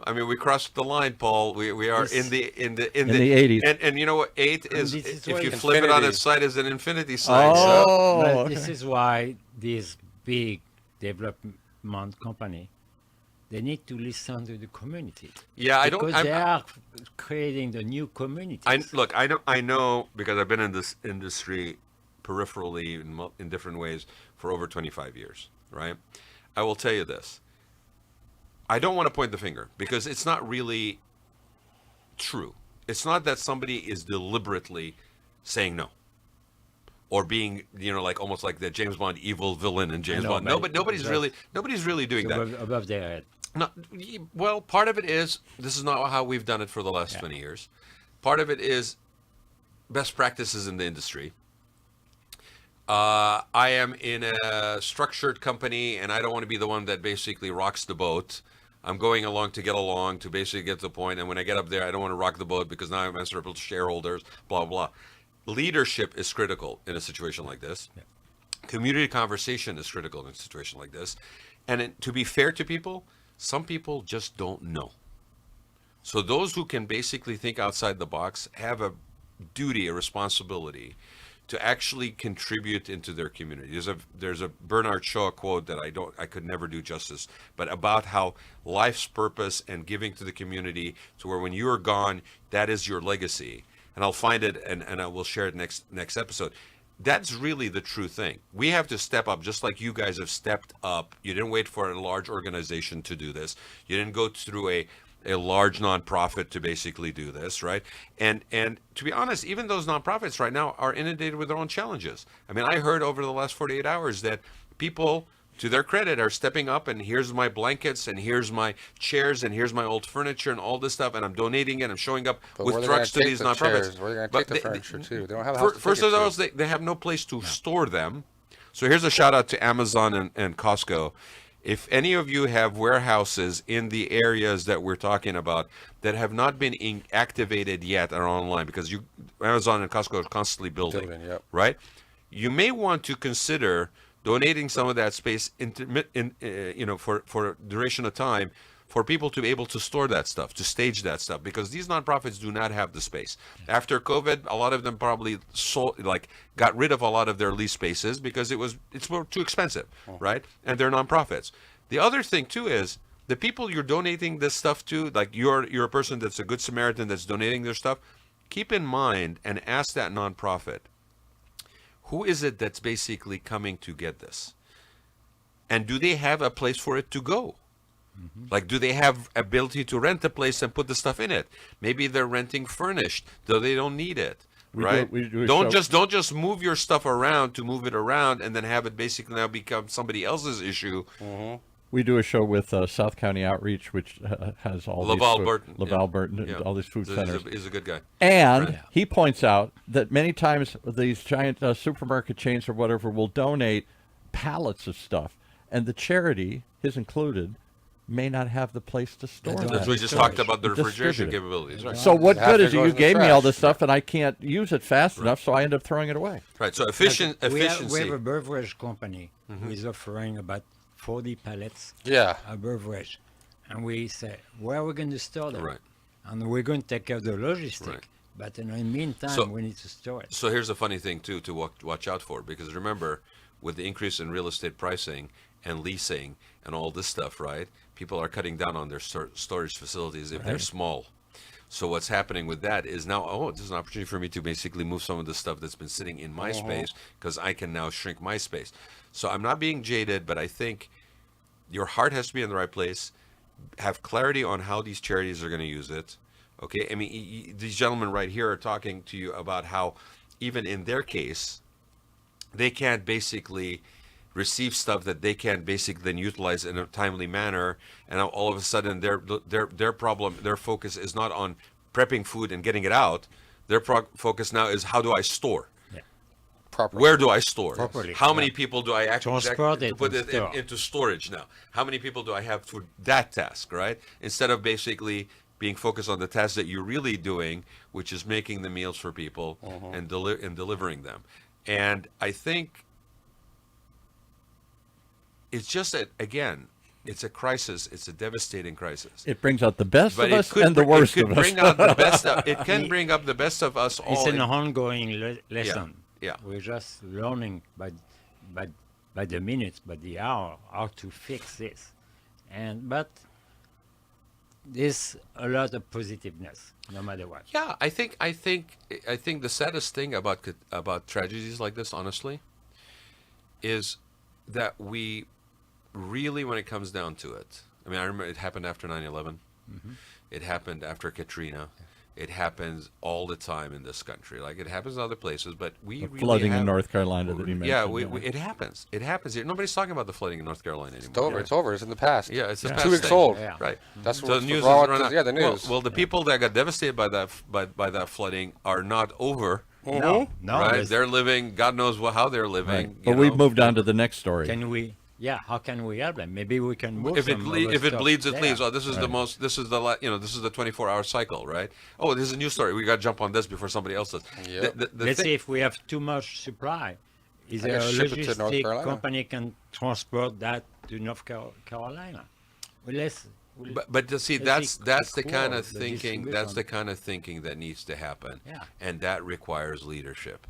I mean, we crossed the line, Paul. We are This- in the the 80s. and you know what? 8 is, this is if why you flip it on infinity. its side, is an infinity sign. So. Oh, But okay. this is why these big development company, they need to listen to the community. Yeah, I don't. Because they I'm, are creating the new communities. I know because I've been in this industry peripherally in different ways for over 25 years, right? I will tell you this. I don't want to point the finger because it's not really true. It's not that somebody is deliberately saying no or being, like almost like the James Bond evil villain in James know, Bond. but Nobody's really doing that. above their head. No, well, part of it is this is not how we've done it for the last 20 years. Part of it is best practices in the industry. I am in a structured company, and I don't want to be the one that basically rocks the boat. I'm going along to get along to basically get to the point, and when I get up there, I don't want to rock the boat because now I'm answerable to shareholders, blah, blah. Leadership is critical in a situation like this. Yeah. Community conversation is critical in a situation like this. And to be fair to people, some people just don't know. So those who can basically think outside the box have a duty, a responsibility to actually contribute into their community. There's a Bernard Shaw quote that I could never do justice, but about how life's purpose and giving to the community, to where when you are gone, that is your legacy. And I'll find it and I will share it next episode. That's really the true thing. We have to step up, just like you guys have stepped up. You didn't wait for a large organization to do this. You didn't go through a large nonprofit to basically do this, right? And to be honest, even those nonprofits right now are inundated with their own challenges. I mean, I heard over the last 48 hours that people, to their credit, are stepping up, and here's my blankets, and here's my chairs, and here's my old furniture, and all this stuff, and I'm donating it. I'm showing up with trucks to these nonprofits. Where are they going to take the furniture too? They don't have a house to First take of it all, to. they have no place to store them. So here's a shout out to Amazon and Costco. If any of you have warehouses in the areas that we're talking about that have not been activated yet or online, because Amazon and Costco are constantly building, Yep. right? You may want to consider donating some of that space for a duration of time for people to be able to store that stuff, to stage that stuff, because these nonprofits do not have the space. After COVID, a lot of them probably got rid of a lot of their lease spaces because it's more too expensive, right? And they're nonprofits. The other thing too is the people you're donating this stuff to, like you're a person that's a good Samaritan that's donating their stuff. Keep in mind and ask that nonprofit, who is it that's basically coming to get this? And do they have a place for it to go? Like, do they have ability to rent a place and put the stuff in it? Maybe they're renting furnished, though they don't need it, right? Don't just move your stuff around to move it around and then have it basically now become somebody else's issue. We do a show with South County Outreach, which has all Laval these Burton, Laval Burton, Yeah. all these food centers. He's a good guy. And Right. he points out that many times these giant supermarket chains or whatever will donate pallets of stuff, and the charity, his included, may not have the place to store don't that. As we just talked about the refrigeration Distribute it. capabilities, right? So what Half good it is it? goes You in the gave me all trash. this stuff, and I can't use it fast enough, so I end up throwing it away. Right. So We efficiency. have a beverage company who is offering about 40 pallets Yeah. of beverage. And we say, where are we going to store them? Right. And we're going to take care of the logistics. Right. But in the meantime, So- we need to store it. So here's a funny thing too to watch out for, because remember, with the increase in real estate pricing and leasing and all this stuff, right? People are cutting down on their storage facilities if they're small. So what's happening with that is now, this is an opportunity for me to basically move some of the stuff that's been sitting in my space, because I can now shrink my space. So I'm not being jaded, but I think your heart has to be in the right place. Have clarity on how these charities are going to use it. Okay, I mean, these gentlemen right here are talking to you about how, even in their case, they can't basically receive stuff that they can basically then utilize in a timely manner, and now all of a sudden their problem, their focus is not on prepping food and getting it out. Their focus now is, how do I store? Properly. Where do I store? Properly, How many yeah. people do I actually Transport to it put and it store. into storage now? How many people do I have for that task, right? Instead of basically being focused on the task that you're really doing, which is making the meals for people and delivering them. And I think it's just that, again, it's a crisis. It's a devastating crisis. It brings out the best But of it us could and the br- worst it could of us. bring out the best. It can bring up the best of us all. It's an in- ongoing lesson. yeah. We're just learning by the minutes, by the hour, how to fix this. But there's a lot of positiveness, no matter what. Yeah, I think the saddest thing about tragedies like this, honestly, is that we really, when it comes down to it, I mean, I remember it happened after 9/11. It happened after Katrina. It happens all the time in this country. Like, it happens in other places, but we The really flooding have, in North Carolina that you mentioned. Yeah, it happens. It happens here. Nobody's talking about the flooding in North Carolina anymore. It's over. It's over. It's in the past. Yeah, it's a It's past 2 weeks thing. old. Yeah. Right. That's So what the news is wrong. run out. Yeah, the news. Well, the people that got devastated by that flooding are not over. No, Right, there's- they're living. God knows how they're living. Right. But you we've know. moved on to the next story. Can we? Yeah, how can we help them? Maybe we can move If it some ble- of if the it stuff bleeds, it there. bleeds. Oh, this is the most. This is this is the 24-hour cycle, right? Oh, this is a new story. We got to jump on this before somebody else does. Yep. The Let's thing- see if we have too much supply. Is I there a guess ship it to North logistic Carolina. company can transport that to North Carolina? Well, But to see, Let's that's the explore kind of the thinking. That's distribution. the kind of thinking that needs to happen. Yeah. And that requires leadership.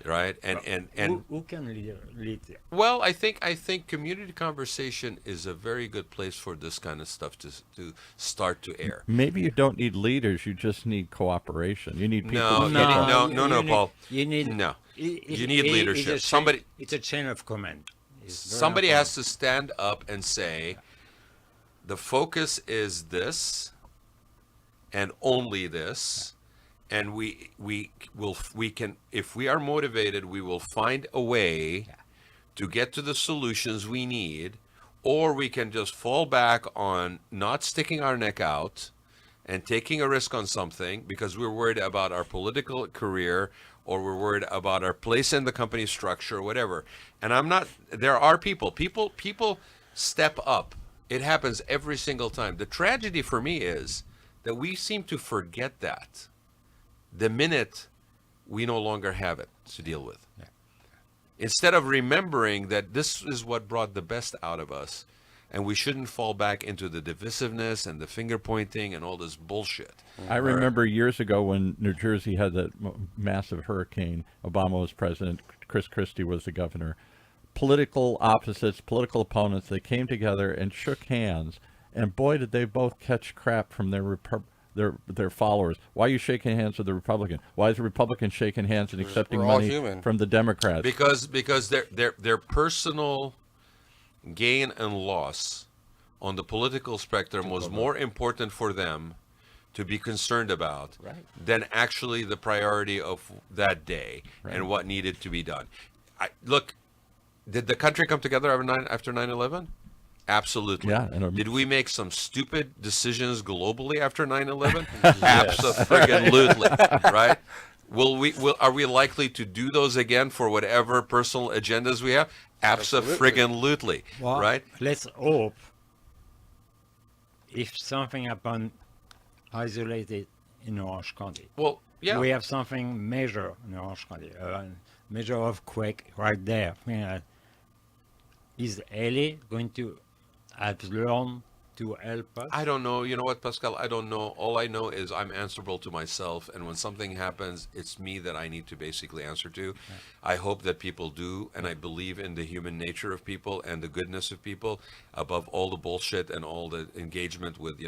right? And who can lead it? well, I think community conversation is a very good place for this kind of stuff to start to air. Maybe you don't need leaders, you just need cooperation. You need people No, to you step need- up. no, Paul. You need No. it- You need it- leadership. It's a Somebody- chain, it's a chain of command. It's very Somebody important. has to stand up and say, the focus is this, and only this, and we can, if we are motivated, we will find a way to get to the solutions we need, or we can just fall back on not sticking our neck out and taking a risk on something because we're worried about our political career or we're worried about our place in the company structure or whatever. And I'm not, there are people step up. It happens every single time. The tragedy for me is that we seem to forget that the minute we no longer have it to deal with. Instead of remembering that this is what brought the best out of us, and we shouldn't fall back into the divisiveness and the finger pointing and all this bullshit. I remember years ago when New Jersey had that massive hurricane. Obama was president. Chris Christie was the governor. Political opposites, political opponents, they came together and shook hands. And boy, did they both catch crap from their followers. Why are you shaking hands with the Republican? Why is the Republican shaking hands and accepting we're all money human. from the Democrats? Because their personal gain and loss on the political spectrum was more important for them to be concerned about than actually the priority of that day and what needed to be done. Look, did the country come together after 9/11? Absolutely. Yeah, Did we make some stupid decisions globally after 9/11? Absolutely. Right? Are we likely to do those again for whatever personal agendas we have? Absolutely. Well, Right? let's hope if something happened isolated in Orange County. Well, yeah. We have something major in Orange County, a major earthquake right there. Is LA going to have learned to help us? I don't know. You know what, Pascal? I don't know. All I know is I'm answerable to myself, and when something happens, it's me that I need to basically answer to. I hope that people do, and I believe in the human nature of people and the goodness of people above all the bullshit and all the engagement with,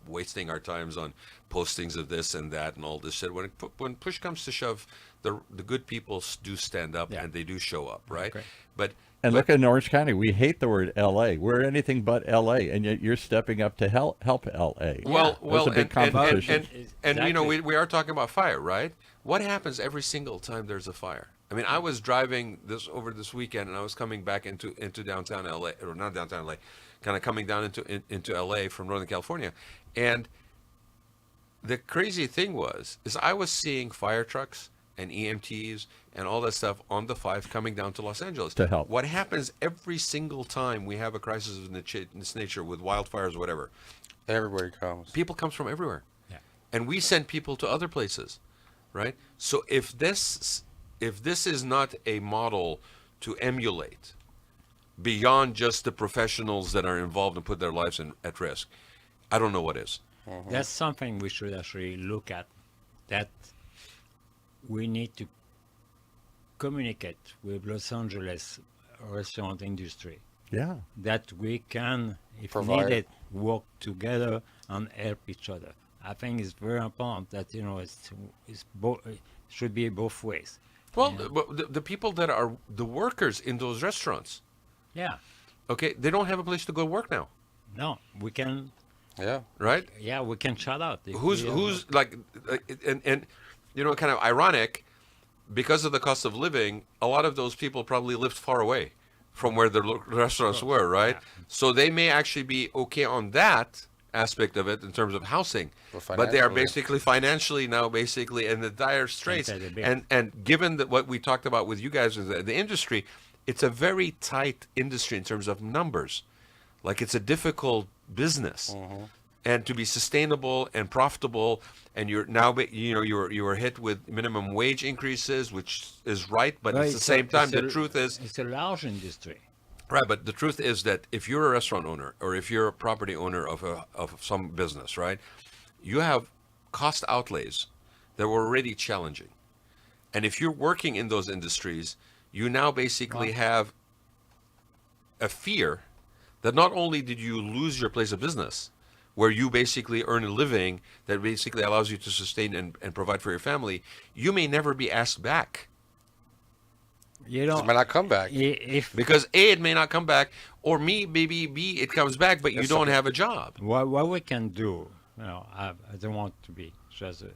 wasting our times on postings of this and that and all this shit. When push comes to shove, the good people do stand up and they do show up, right? Okay. And look at Orange County. We hate the word L.A. We're anything but L.A., and yet you're stepping up to help L.A. Well, That's a big competition. and Exactly. we are talking about fire, right? What happens every single time there's a fire? I mean, I was driving over this weekend, and I was coming back into downtown LA, or not downtown LA, kind of coming down into LA from Northern California, and the crazy thing is I was seeing fire trucks and EMTs and all that stuff on the 5 coming down to Los Angeles To help. What happens every single time we have a crisis of this nature with wildfires or whatever? Everybody comes. People comes from everywhere. Yeah. And we send people to other places, right? So if this is not a model to emulate beyond just the professionals that are involved and put their lives at risk, I don't know what is. That's something we should actually look at, that we need to communicate with Los Angeles restaurant industry, Yeah. that we can, if Provide. needed, work together and help each other. I think it's very important that, it should be both ways. Well, but the people that are the workers in those restaurants, Yeah. okay, they don't have a place to go work now, No, we can, Yeah. right? we can shout out. If Who's like, and kind of ironic, because of the cost of living, a lot of those people probably lived far away from where the restaurants were, right? So they may actually be okay on that aspect of it in terms of housing, but they are financially. financially now basically in the dire straits. Inside the big. And given that what we talked about with you guys in the industry, it's a very tight industry in terms of numbers. Like, it's a difficult business. And to be sustainable and profitable, and you're now, you were hit with minimum wage increases, which is right, but Well, at the same time, the truth is, it's a large industry. right, but the truth is that if you're a restaurant owner or if you're a property owner of some business, right, you have cost outlays that were already challenging. And if you're working in those industries, you now basically have a fear that not only did you lose your place of business, where you basically earn a living that basically allows you to sustain and provide for your family, you may never be asked back. You know, It might not come back. if Because A, it may not come back, or maybe B, it comes back, but you don't have a job. what we can do, you know, I don't want to be just a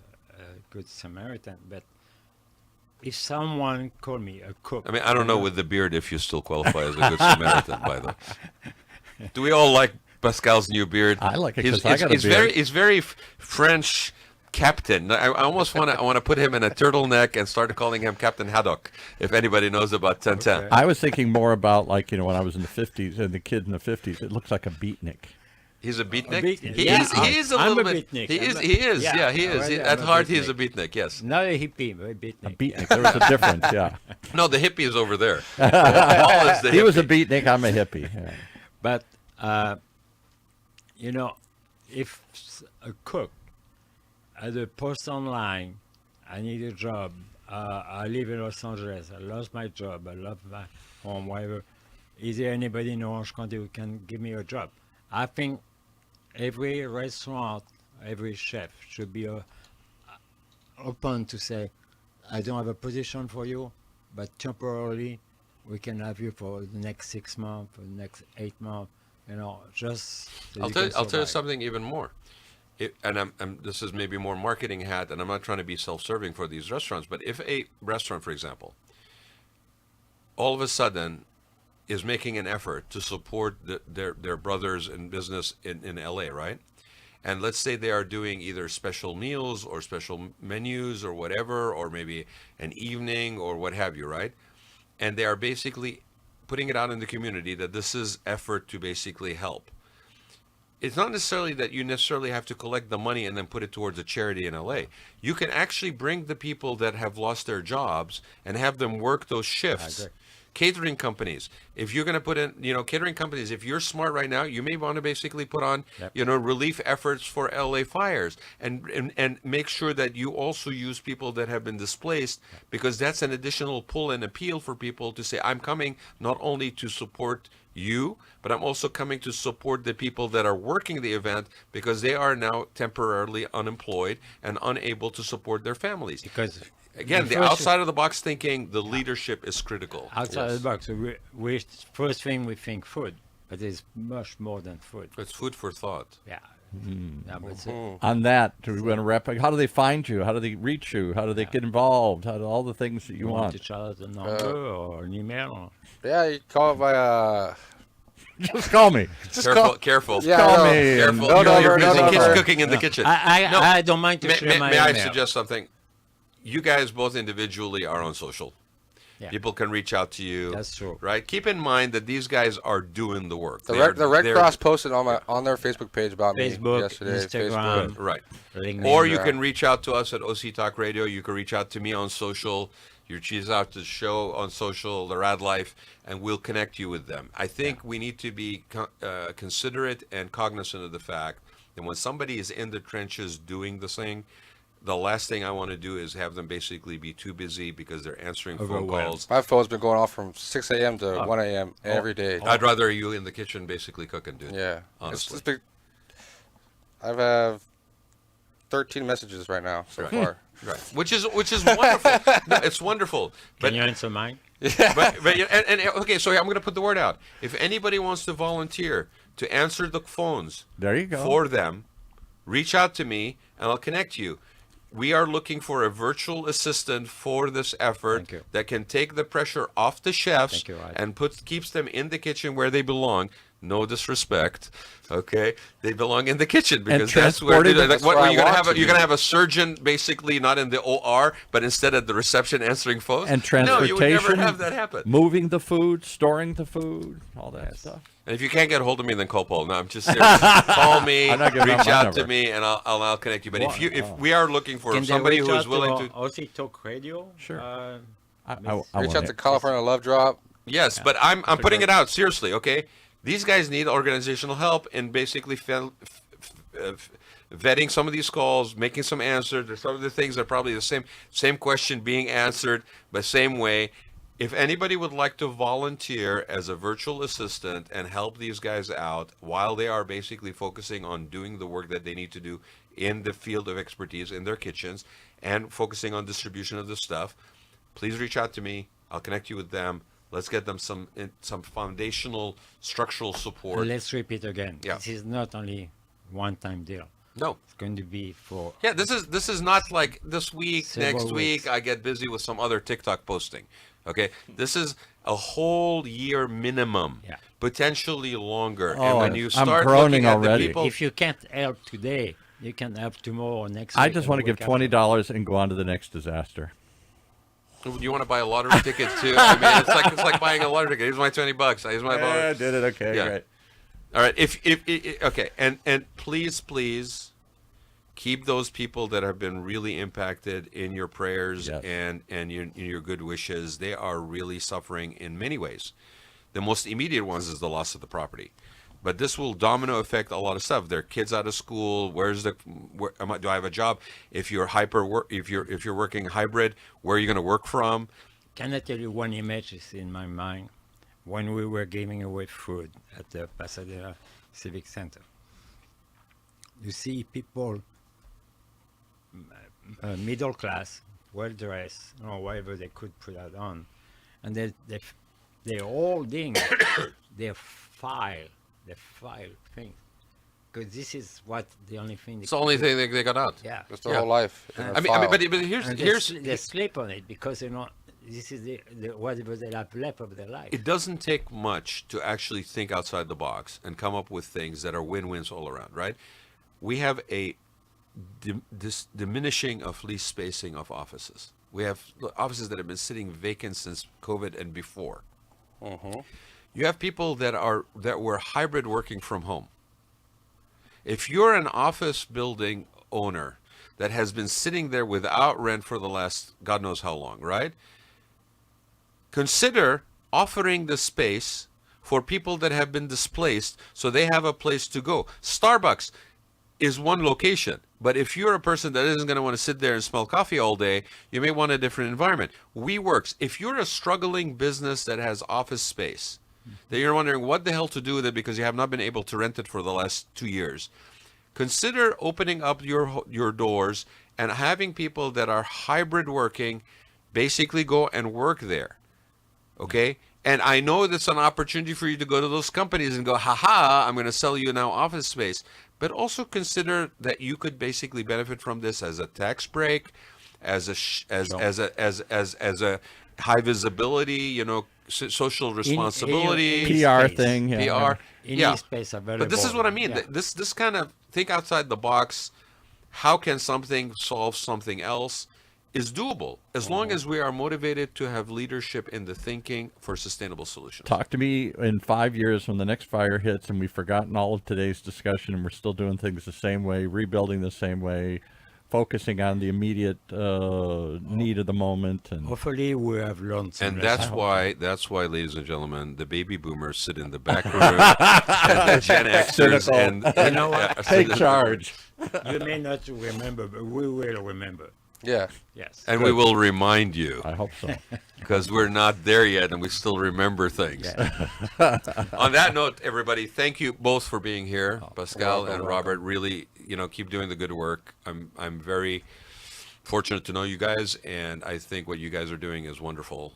good Samaritan, but if someone call me a cook, I mean, I don't know with the beard if you still qualify as a good Samaritan, by the way. Do we all like Pascal's new beard? I like it He's- 'cause I got a it's beard. It's very French captain. I almost want to put him in a turtleneck and start calling him Captain Haddock, if anybody knows about Tintin. I was thinking more about like when I was in the 50s and the kid in the 50s. It looks like a beatnik. He's a beatnik. beatnik. He Yeah, is a I'm little a bit. beatnik. He I'm is. a- He is. yeah, Yeah, he is. already At I'm a heart, he is a beatnik. beatnik. Yes. not a hippie, but a beatnik. Beatnik. There was a difference. Yeah. No, the hippie is over there. Paul is the He was a hippie. beatnik. I'm a hippie. Yeah. But you know, if a cook had a post online, I need a job. I live in Los Angeles. I lost my job. I love my home, whatever. Is there anybody in Orange County who can give me a job? I think every restaurant, every chef should be open to say, I don't have a position for you, but temporarily we can have you for the next 6 months, for the next 8 months. You know, just so I'll you tell can you survive. something even more. This is maybe more marketing hat, and I'm not trying to be self-serving for these restaurants, but if a restaurant, for example, all of a sudden is making an effort to support their brothers in business in LA, right? And let's say they are doing either special meals or special menus or whatever, or maybe an evening or what have you, right? And they are basically putting it out in the community that this is effort to basically help. It's not necessarily that you necessarily have to collect the money and then put it towards a charity in LA. You can actually bring the people that have lost their jobs and have them work those shifts. agree. Catering companies, if you're going to put in, catering companies, if you're smart right now, you may want to basically put on, Yep. relief efforts for LA fires and make sure that you also use people that have been displaced, because that's an additional pull and appeal for people to say, I'm coming not only to support you, but I'm also coming to support the people that are working the event because they are now temporarily unemployed and unable to support their families. Because Again, the first- outside of the box thinking, the leadership is critical. outside the box, we first thing we think food, but it's much more than food. It's food for thought. Yeah. Hmm. Yeah, but it's On that, do we want to wrap up? How do they find you? How do they reach you? How do they get involved? How do all the things that you want? to shout a number or an email. Or, Yeah, you call it by Just call me. Careful. Yeah, Call no. me. Careful. No You're number, no busy number. cooking in the kitchen. No, I don't mind to share my may I email. suggest something? You guys both individually are on social. Yeah. People can reach out to you. That's true. Right? Keep in mind that these guys are doing the work. the They Red, are- the Red they're- Cross posted on their Facebook page about Facebook, me yesterday. Instagram. Facebook. Right. LinkedIn. Or you Yeah. can reach out to us at OC Talk Radio. You can reach out to me on social. You reach out to the show on social, the Raad Life, and we'll connect you with them. I think we need to be considerate and cognizant of the fact that when somebody is in the trenches doing the thing, the last thing I want to do is have them basically be too busy because they're answering phone Overwhelmed. calls. My phone's been going off from 6 a.m. to 1 a.m. every day. I'd rather you in the kitchen basically cooking, dude. Yeah. Honestly. It's been, I've had 13 messages right now so far. Right. Which is wonderful. No, it's wonderful. Can you answer mine? Okay, so I'm going to put the word out. If anybody wants to volunteer to answer the phones There you go. for them, reach out to me and I'll connect you. We are looking for a virtual assistant for this effort Thank you. that can take the pressure off the chefs Thank you, Raad. and keeps them in the kitchen where they belong. No disrespect, okay? They belong in the kitchen because that's where transported- like, that's what where I you're gonna want have. to You're be. gonna have a surgeon basically not in the OR, but instead at the reception answering phones. And transportation. No, you would never have that happen. Moving the food, storing the food, all that stuff. And if you can't get a hold of me, then call Paul. No, I'm just serious. Call me, I'm not giving reach out my out to number. me, and I'll connect you. But Well, if we are looking for Can somebody they reach who out is willing to, OC Talk Radio? Sure. I Reach want out it. to California Love Drop. yes, but I'm putting it out seriously. Okay, these guys need organizational help in basically vetting some of these calls, making some answers. There's some of the things that are probably the same question being answered, but same way. If anybody would like to volunteer as a virtual assistant and help these guys out while they are basically focusing on doing the work that they need to do in the field of expertise in their kitchens and focusing on distribution of the stuff, please reach out to me. I'll connect you with them. Let's get them some foundational structural support. Let's repeat again. Yeah. This is not only one-time deal. No. It's going to be for Yeah, this is not like this week, Several next week weeks. I get busy with some other TikTok posting. Okay? This is a whole year minimum. Yeah. Potentially longer. Oh, and when you I'm start groaning looking at already. the people, if you can't help today, you can help tomorrow or next I week. just and want to the give week after. $20 and go on to the next disaster. you want to buy a lottery ticket too? I mean, it's like buying a lottery ticket. Here's my $20. Here's my Yeah, did it. Okay, Yeah. great. All right. If okay, and please keep those people that have been really impacted in your prayers Yes. and in your good wishes. They are really suffering in many ways. The most immediate ones is the loss of the property, but this will domino affect a lot of stuff. Their kids out of school. Do I have a job? If you're if you're working hybrid, where are you going to work from? Can I tell you one image is in my mind when we were giving away food at the Pasadena Civic Center? You see people, middle class, well dressed, or whatever they could put that on, and they're holding their file thing, because this is what the only thing. It's the only thing they got out. Yeah. Just their Yeah. whole life. in a file. But And here's they sleep on it because they know this is the whatever they have left of their life. it doesn't take much to actually think outside the box and come up with things that are win-wins all around, right? We have a this diminishing of lease spacing of offices. We have offices that have been sitting vacant since COVID and before. You have people that were hybrid working from home. If you're an office building owner that has been sitting there without rent for the last God knows how long, right? Consider offering the space for people that have been displaced so they have a place to go. Starbucks is one location, but if you're a person that isn't going to want to sit there and smell coffee all day, you may want a different environment. WeWorks, if you're a struggling business that has office space, that you're wondering what the hell to do with it because you have not been able to rent it for the last 2 years, consider opening up your doors and having people that are hybrid working basically go and work there. Okay? And I know that's an opportunity for you to go to those companies and go, haha, I'm going to sell you now office space. But also consider that you could basically benefit from this as a tax break, as a high visibility, social responsibility, PR space. thing. Yeah. PR. Any Yeah. space available. But this is what I mean. Yeah. This kind of think outside the box. How can something solve something else? Is doable as long as we are motivated to have leadership in the thinking for sustainable solutions. Talk to me in 5 years when the next fire hits and we've forgotten all of today's discussion and we're still doing things the same way, rebuilding the same way, focusing on the immediate need of the moment. And Hopefully, we have learned some And lessons. that's why, ladies and gentlemen, the baby boomers sit in the back room, and the Gen Xers Cynical. and You know what? take charge. You may not remember, but we will remember. Yeah. Yes. And we will remind you I hope so. because we're not there yet, and we still remember things. On that note, everybody, thank you both for being here, Pascal welcome, and Robert. Really, keep doing the good work. I'm very fortunate to know you guys, and I think what you guys are doing is wonderful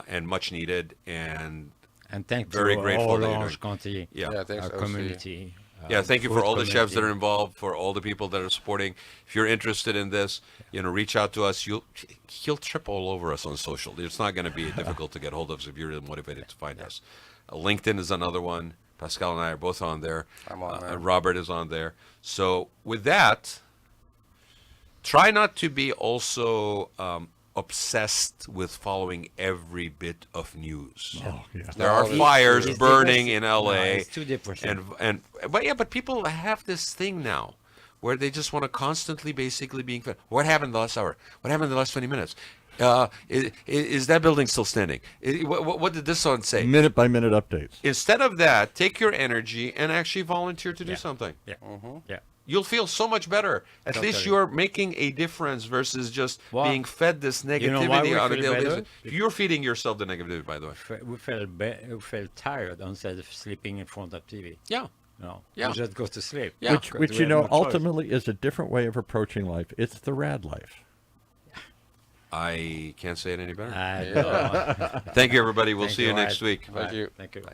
and much needed. And And thank Very to grateful all that you're Orange doing- County, Yeah, thanks, our OC. community. yeah, thank you for food all the chefs that are community. involved, for all the people that are supporting. If you're interested in this, reach out to us. He'll trip all over us on social. It's not going to be difficult to get hold of us if you're really motivated to find us. LinkedIn is another one. Pascal and I are both on there. I'm on there. And Robert is on there. So with that, try not to be also obsessed with following every bit of news. Oh, yeah. There No, are it's- fires it's burning depressing. in No, LA. it's too depressing. But people have this thing now where they just want to constantly basically being fed. What happened the last hour? What happened in the last 20 minutes? Is that building still standing? What did this one say? Minute by minute updates. Instead of that, take your energy and actually volunteer to do something. Yeah. Yeah. you'll feel so much better. At least Totally. you're making a difference versus just Well, being fed this know why negativity we on a feel daily better? basis. You're feeding yourself the negativity, by the way. We felt tired instead of sleeping in front of TV. Yeah. No, Yeah. we just go to sleep. Yeah. Which, Because which we you have know, no choice. ultimately is a different way of approaching life. It's the rad life. I can't say it any better. I know. Thank you, everybody. We'll Thank see you you, next Ed. week. Thank you. Thank you. Bye.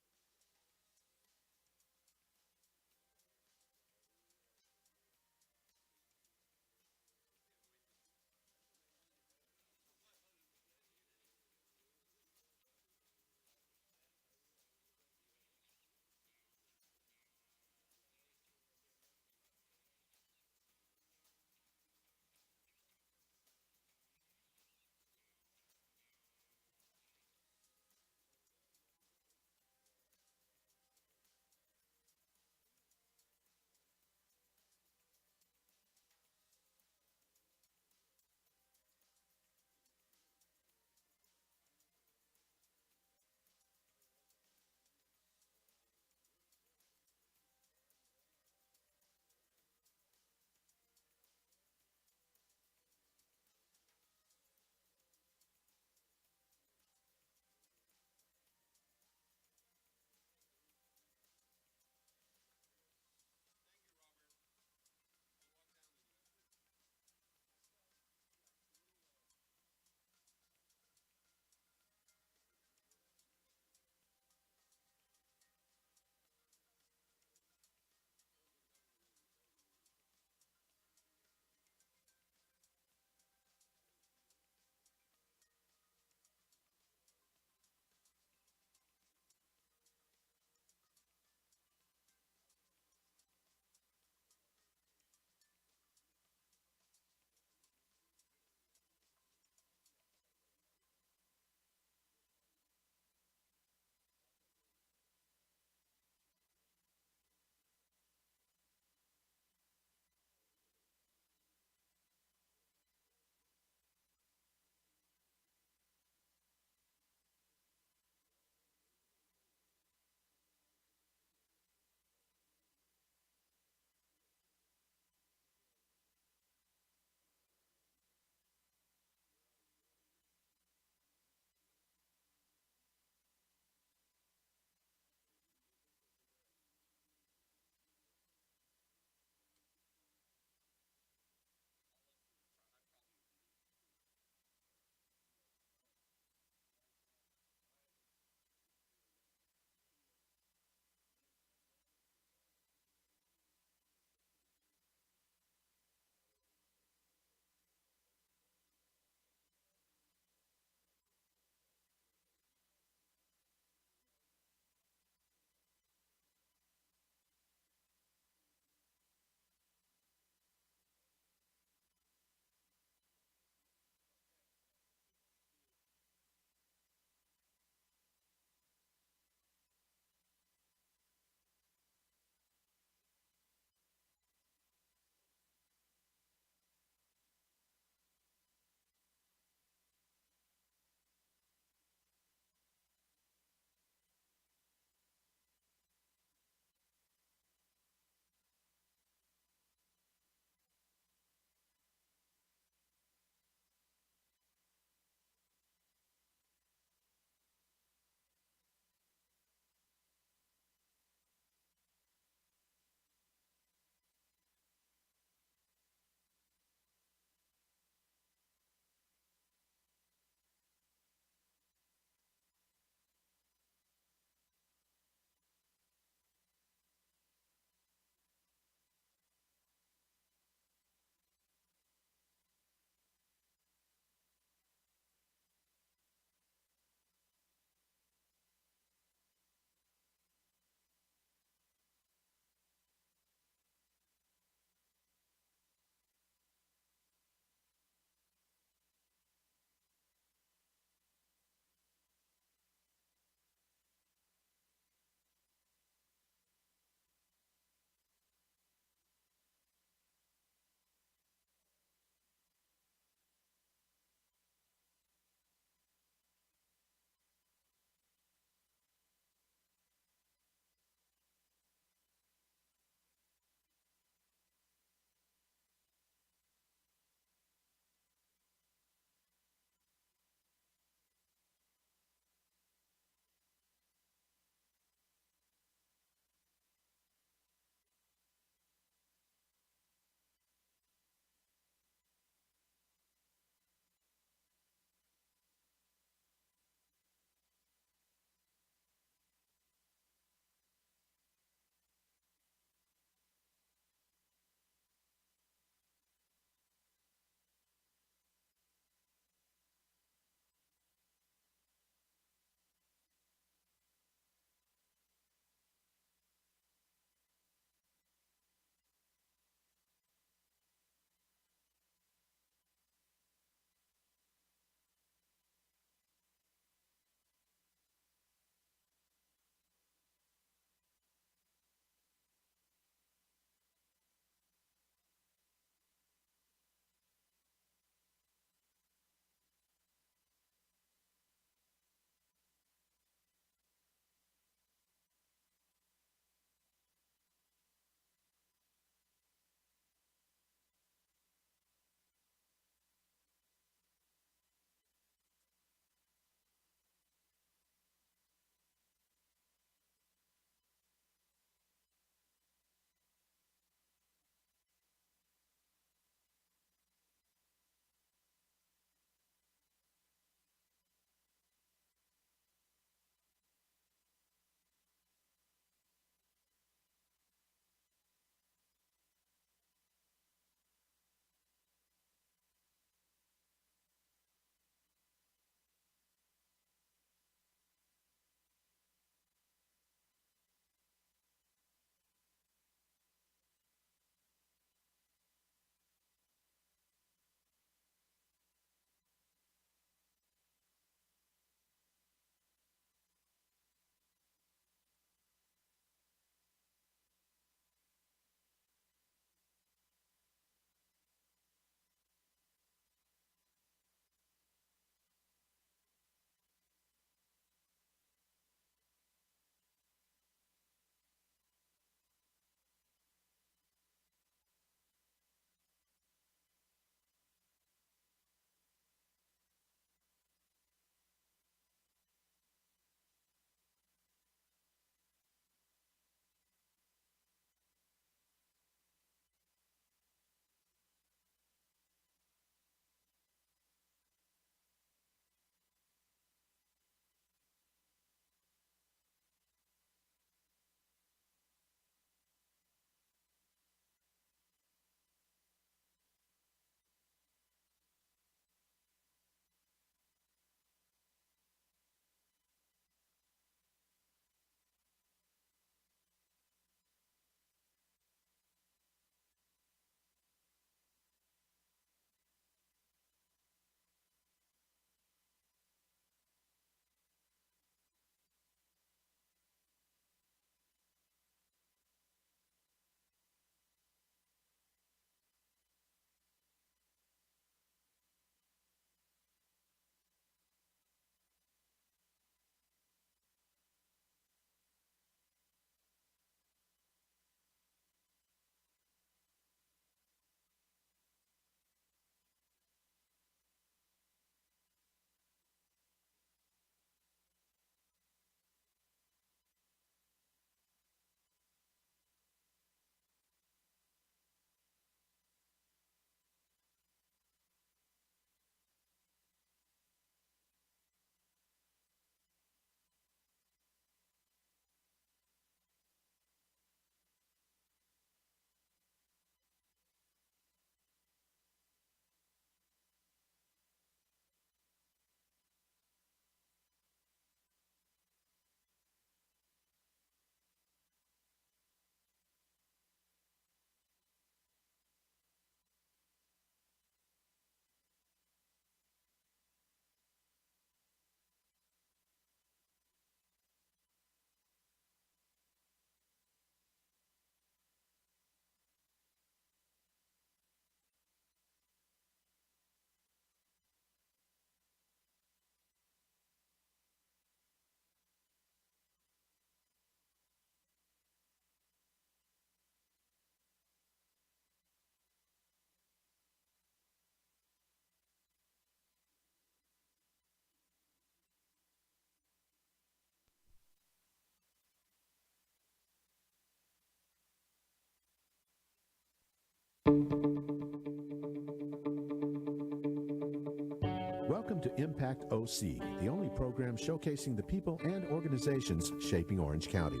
Welcome to Impact OC, the only program showcasing the people and organizations shaping Orange County.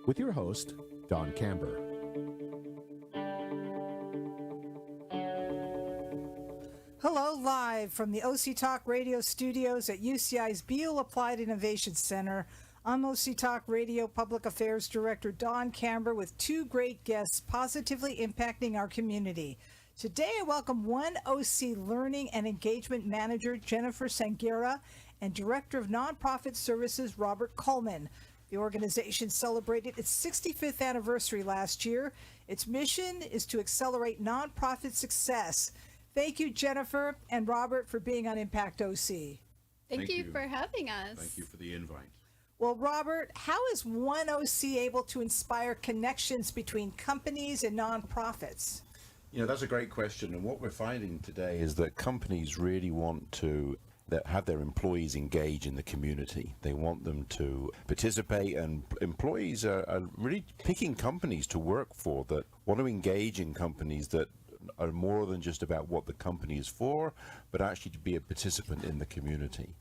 With your host, Don Camber. Hello, live from the OC Talk Radio studios at UCI's Beal Applied Innovation Center. I'm OC Talk Radio Public Affairs Director Don Camber with two great guests positively impacting our community. Today, I welcome One OC Learning and Engagement Manager Jennifer Sanguera and Director of Nonprofit Services Robert Coleman. The organization celebrated its 65th anniversary last year. Its mission is to accelerate nonprofit success. Thank you, Jennifer and Robert, for being on Impact OC. Thank you for having us. Thank you for the invite. Well, Robert, how is One OC able to inspire connections between companies and nonprofits? You know, that's a great question. And what we're finding today is that companies really want to have their employees engage in the community. They want them to participate, and employees are really picking companies to work for that want to engage in companies that are more than just about what the company is for, but actually to be a participant in the community.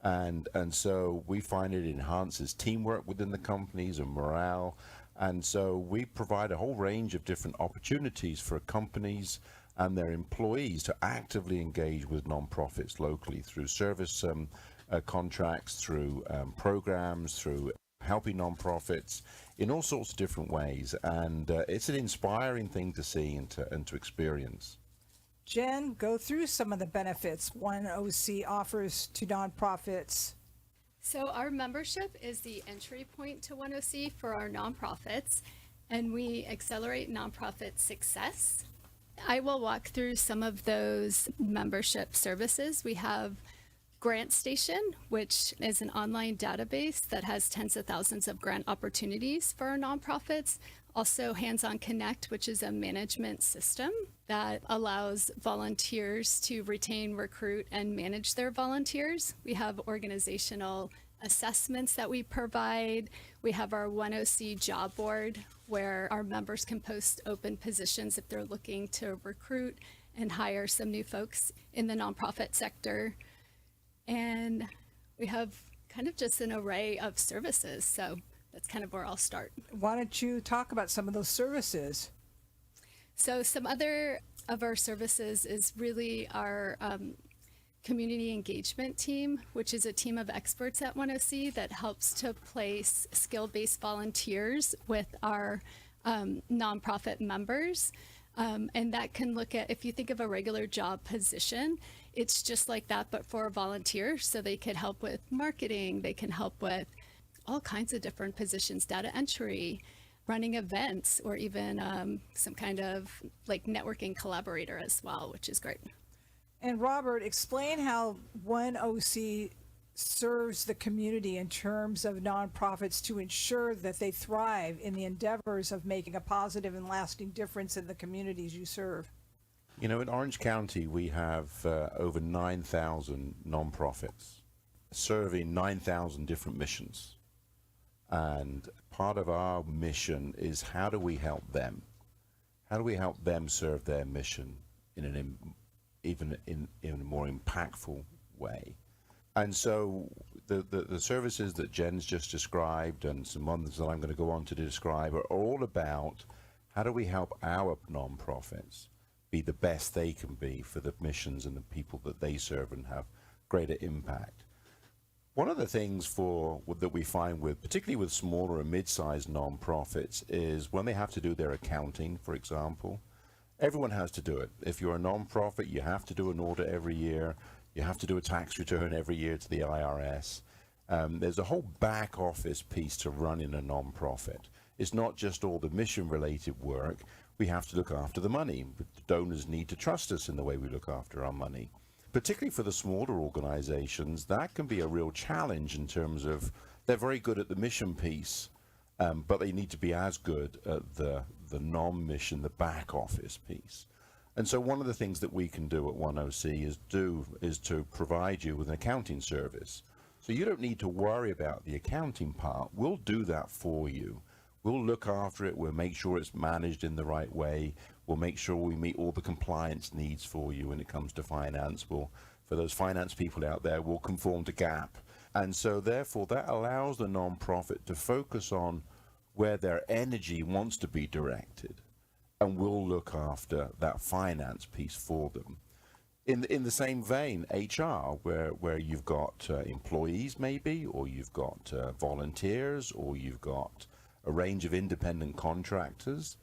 And so we find it enhances teamwork within the companies and morale. And so we provide a whole range of different opportunities for companies and their employees to actively engage with nonprofits locally through service contracts, through programs, through helping nonprofits in all sorts of different ways. And it's an inspiring thing to see and to experience. Jen, go through some of the benefits One OC offers to nonprofits. So our membership is the entry point to One OC for our nonprofits, and we accelerate nonprofit success. I will walk through some of those membership services. We have Grant Station, which is an online database that has tens of thousands of grant opportunities for our nonprofits. Also, Hands-On Connect, which is a management system that allows volunteers to retain, recruit, and manage their volunteers. We have organizational assessments that we provide. We have our One OC job board, where our members can post open positions if they're looking to recruit and hire some new folks in the nonprofit sector. And we have kind of just an array of services. So that's kind of where I'll start. Why don't you talk about some of those services? So some other of our services is really our community engagement team, which is a team of experts at One OC that helps to place skill-based volunteers with our nonprofit members. And that can look at, if you think of a regular job position, it's just like that, but for a volunteer. So they could help with marketing, they can help with all kinds of different positions, data entry, running events, or even some kind of like networking collaborator as well, which is great. And Robert, explain how One OC serves the community in terms of nonprofits to ensure that they thrive in the endeavors of making a positive and lasting difference in the communities you serve. You know, in Orange County, we have over 9,000 nonprofits serving 9,000 different missions. And part of our mission is how do we help them? How do we help them serve their mission in a more impactful way? And so the services that Jen's just described and some others that I'm going to go on to describe are all about how do we help our nonprofits be the best they can be for the missions and the people that they serve and have greater impact. One of the things that we find particularly with smaller and mid-sized nonprofits is when they have to do their accounting, for example, everyone has to do it. If you're a nonprofit, you have to do an audit every year. You have to do a tax return every year to the IRS. There's a whole back office piece to running a nonprofit. It's not just all the mission-related work. We have to look after the money. The donors need to trust us in the way we look after our money. Particularly for the smaller organizations, that can be a real challenge in terms of they're very good at the mission piece, but they need to be as good at the non-mission, the back office piece. And so one of the things that we can do at One OC is to provide you with an accounting service. So you don't need to worry about the accounting part. We'll do that for you. We'll look after it. We'll make sure it's managed in the right way. We'll make sure we meet all the compliance needs for you when it comes to finance. For those finance people out there, we'll conform to GAAP. And so therefore that allows the non-profit to focus on where their energy wants to be directed, and we'll look after that finance piece for them. In the same vein, HR, where you've got employees maybe, or you've got volunteers, or you've got a range of independent contractors,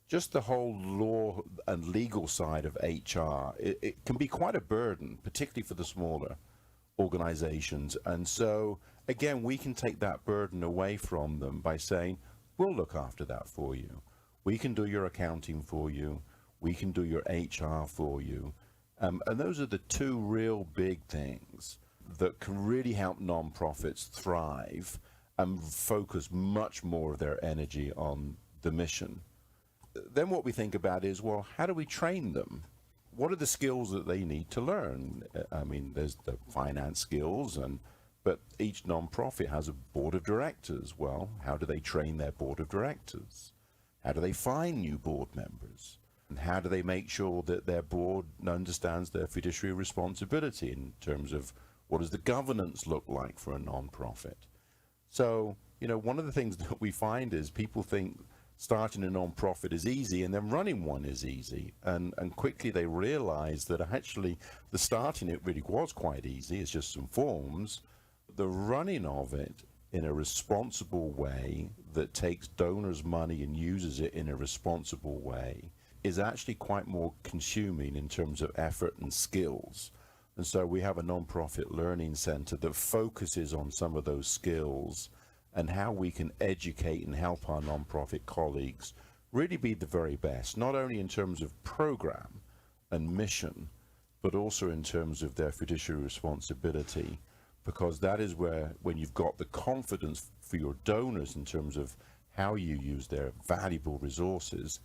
just the whole law and legal side of HR, it can be quite a burden, particularly for the smaller organizations. And so, again, we can take that burden away from them by saying, we'll look after that for you. We can do your accounting for you. We can do your HR for you. And those are the two real big things that can really help nonprofits thrive and focus much more of their energy on the mission. Then what we think about is, well, how do we train them? What are the skills that they need to learn? I mean, there's the finance skills, but each nonprofit has a board of directors. Well, how do they train their board of directors? How do they find new board members? And how do they make sure that their board understands their fiduciary responsibility in terms of what does the governance look like for a nonprofit? So, one of the things that we find is people think starting a nonprofit is easy and then running one is easy. And quickly they realize that actually the starting it really was quite easy. It's just some forms. The running of it in a responsible way that takes donors' money and uses it in a responsible way is actually quite more consuming in terms of effort and skills. And so we have a nonprofit learning center that focuses on some of those skills and how we can educate and help our nonprofit colleagues really be the very best, not only in terms of program and mission, but also in terms of their fiduciary responsibility, because that is where, when you've got the confidence for your donors in terms of how you use their valuable resources,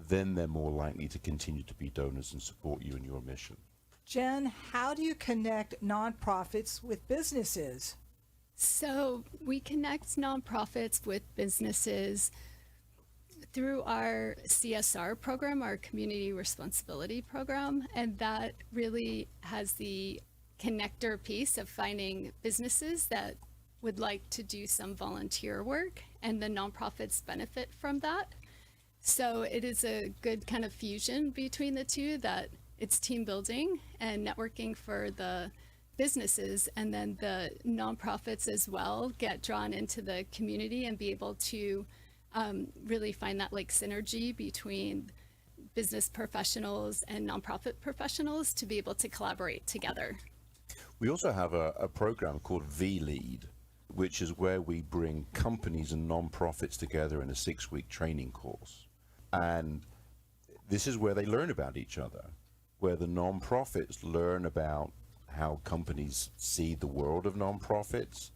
then they're more likely to continue to be donors and support you in your mission. Jen, how do you connect nonprofits with businesses? So we connect nonprofits with businesses through our CSR program, our Community Responsibility Program, and that really has the connector piece of finding businesses that would like to do some volunteer work, and the nonprofits benefit from that. So it is a good kind of fusion between the two, that it's team building and networking for the businesses, and then the nonprofits as well get drawn into the community and be able to really find that like synergy between business professionals and nonprofit professionals to be able to collaborate together. We also have a program called V-Lead, which is where we bring companies and nonprofits together in a 6-week training course. And this is where they learn about each other, where the nonprofits learn about how companies see the world of nonprofits.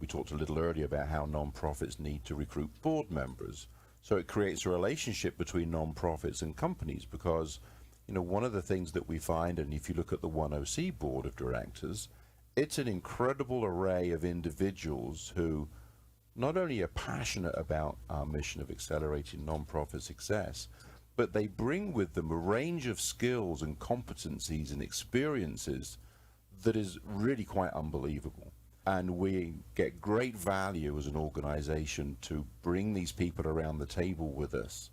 We talked a little earlier about how nonprofits need to recruit board members. So it creates a relationship between nonprofits and companies, because one of the things that we find, and if you look at the 10C board of directors, it's an incredible array of individuals who not only are passionate about our mission of accelerating nonprofit success, but they bring with them a range of skills and competencies and experiences that is really quite unbelievable. And we get great value as an organization to bring these people around the table with us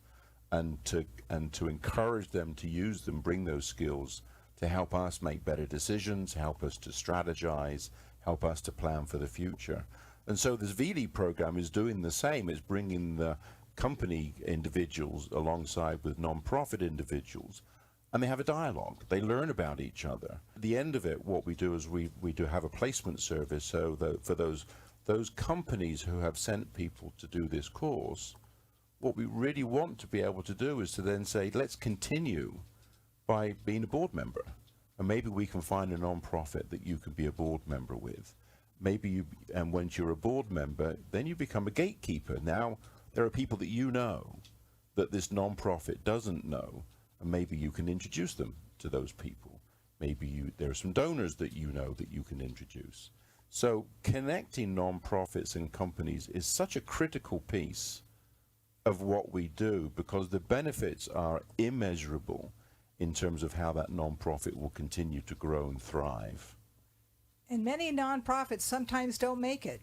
and to encourage them to use them, bring those skills to help us make better decisions, help us to strategize, help us to plan for the future. And so this VLEAD program is doing the same. It's bringing the company individuals alongside with nonprofit individuals, and they have a dialogue. They learn about each other. At the end of it, what we do is we do have a placement service, so that for those companies who have sent people to do this course, what we really want to be able to do is to then say, let's continue by being a board member. And maybe we can find a nonprofit that you can be a board member with. And once you're a board member, then you become a gatekeeper. Now, there are people that you know that this nonprofit doesn't know, and maybe you can introduce them to those people. Maybe there are some donors that you know that you can introduce. So connecting nonprofits and companies is such a critical piece of what we do, because the benefits are immeasurable in terms of how that nonprofit will continue to grow and thrive. And many nonprofits sometimes don't make it.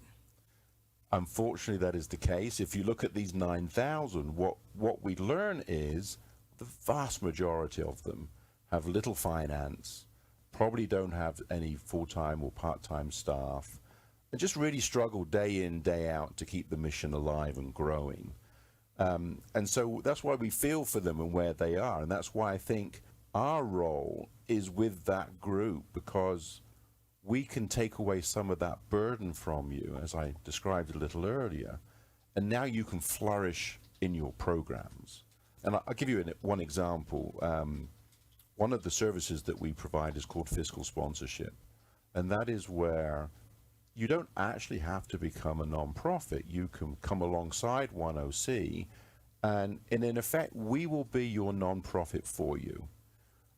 Unfortunately, that is the case. If you look at these 9,000, what we learn is the vast majority of them have little finance, probably don't have any full-time or part-time staff, and just really struggle day in, day out to keep the mission alive and growing. And so that's why we feel for them and where they are. And that's why I think our role is with that group, because we can take away some of that burden from you, as I described a little earlier, and now you can flourish in your programs. And I'll give you one example. One of the services that we provide is called fiscal sponsorship, and that is where you don't actually have to become a nonprofit. You can come alongside 10C, and in effect, we will be your nonprofit for you.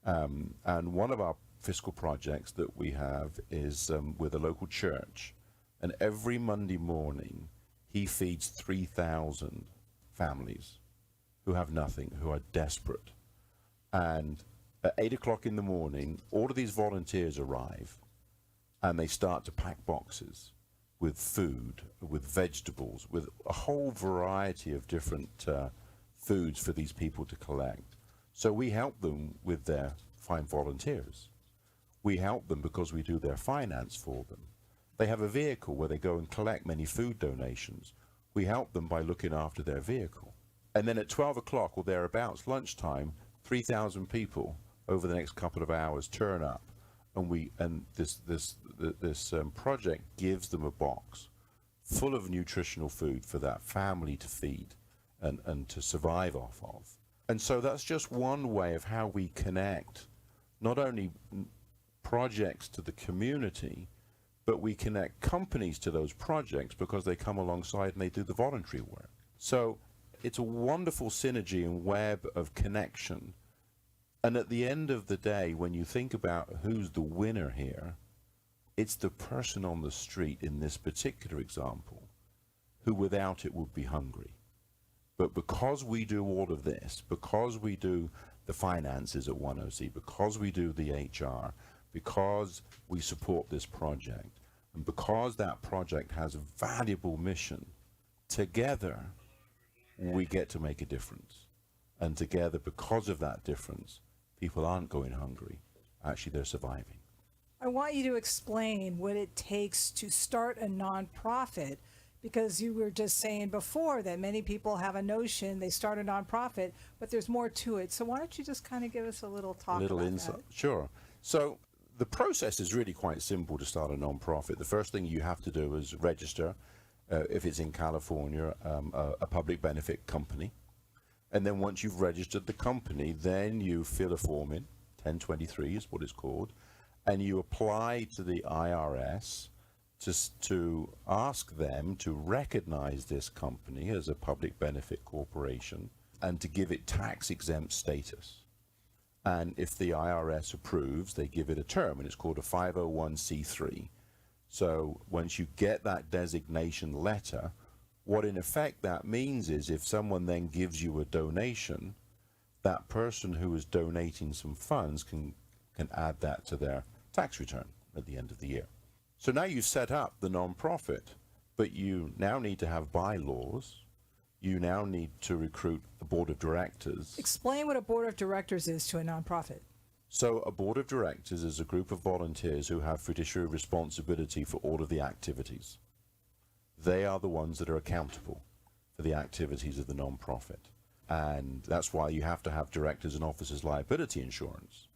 And one of our fiscal projects that we have is with a local church, and every Monday morning he feeds 3,000 families who have nothing, who are desperate. And at 8 o'clock in the morning, all of these volunteers arrive, and they start to pack boxes with food, with vegetables, with a whole variety of different foods for these people to collect. So we help them with their find volunteers. We help them because we do their finance for them. They have a vehicle where they go and collect many food donations. We help them by looking after their vehicle. And then at 12 o'clock or thereabouts, lunchtime, 3,000 people over the next couple of hours turn up, and this project gives them a box full of nutritional food for that family to feed and to survive off of. And so that's just one way of how we connect not only projects to the community, but we connect companies to those projects because they come alongside and they do the voluntary work. So it's a wonderful synergy and web of connection. And at the end of the day, when you think about who's the winner here, it's the person on the street in this particular example who without it would be hungry. But because we do all of this, because we do the finances at 10C, because we do the HR, because we support this project, and because that project has a valuable mission, together we get to make a difference. And together, because of that difference, people aren't going hungry. Actually, they're surviving. I want you to explain what it takes to start a nonprofit, because you were just saying before that many people have a notion, they start a nonprofit, but there's more to it. So why don't you just kind of give us a little talk about insight. that? Sure. So the process is really quite simple to start a nonprofit. The first thing you have to do is register, if it's in California, a public benefit company. And then once you've registered the company, then you fill a form in, 1023 is what it's called, and you apply to the IRS to ask them to recognize this company as a public benefit corporation and to give it tax-exempt status. And if the IRS approves, they give it a term, and it's called a 501c3. So once you get that designation letter, what in effect that means is if someone then gives you a donation, that person who is donating some funds can add that to their tax return at the end of the year. So now you've set up the nonprofit, but you now need to have bylaws. You now need to recruit a board of directors. Explain what a board of directors is to a nonprofit. So a board of directors is a group of volunteers who have fiduciary responsibility for all of the activities. They are the ones that are accountable for the activities of the nonprofit. And that's why you have to have directors and officers liability insurance.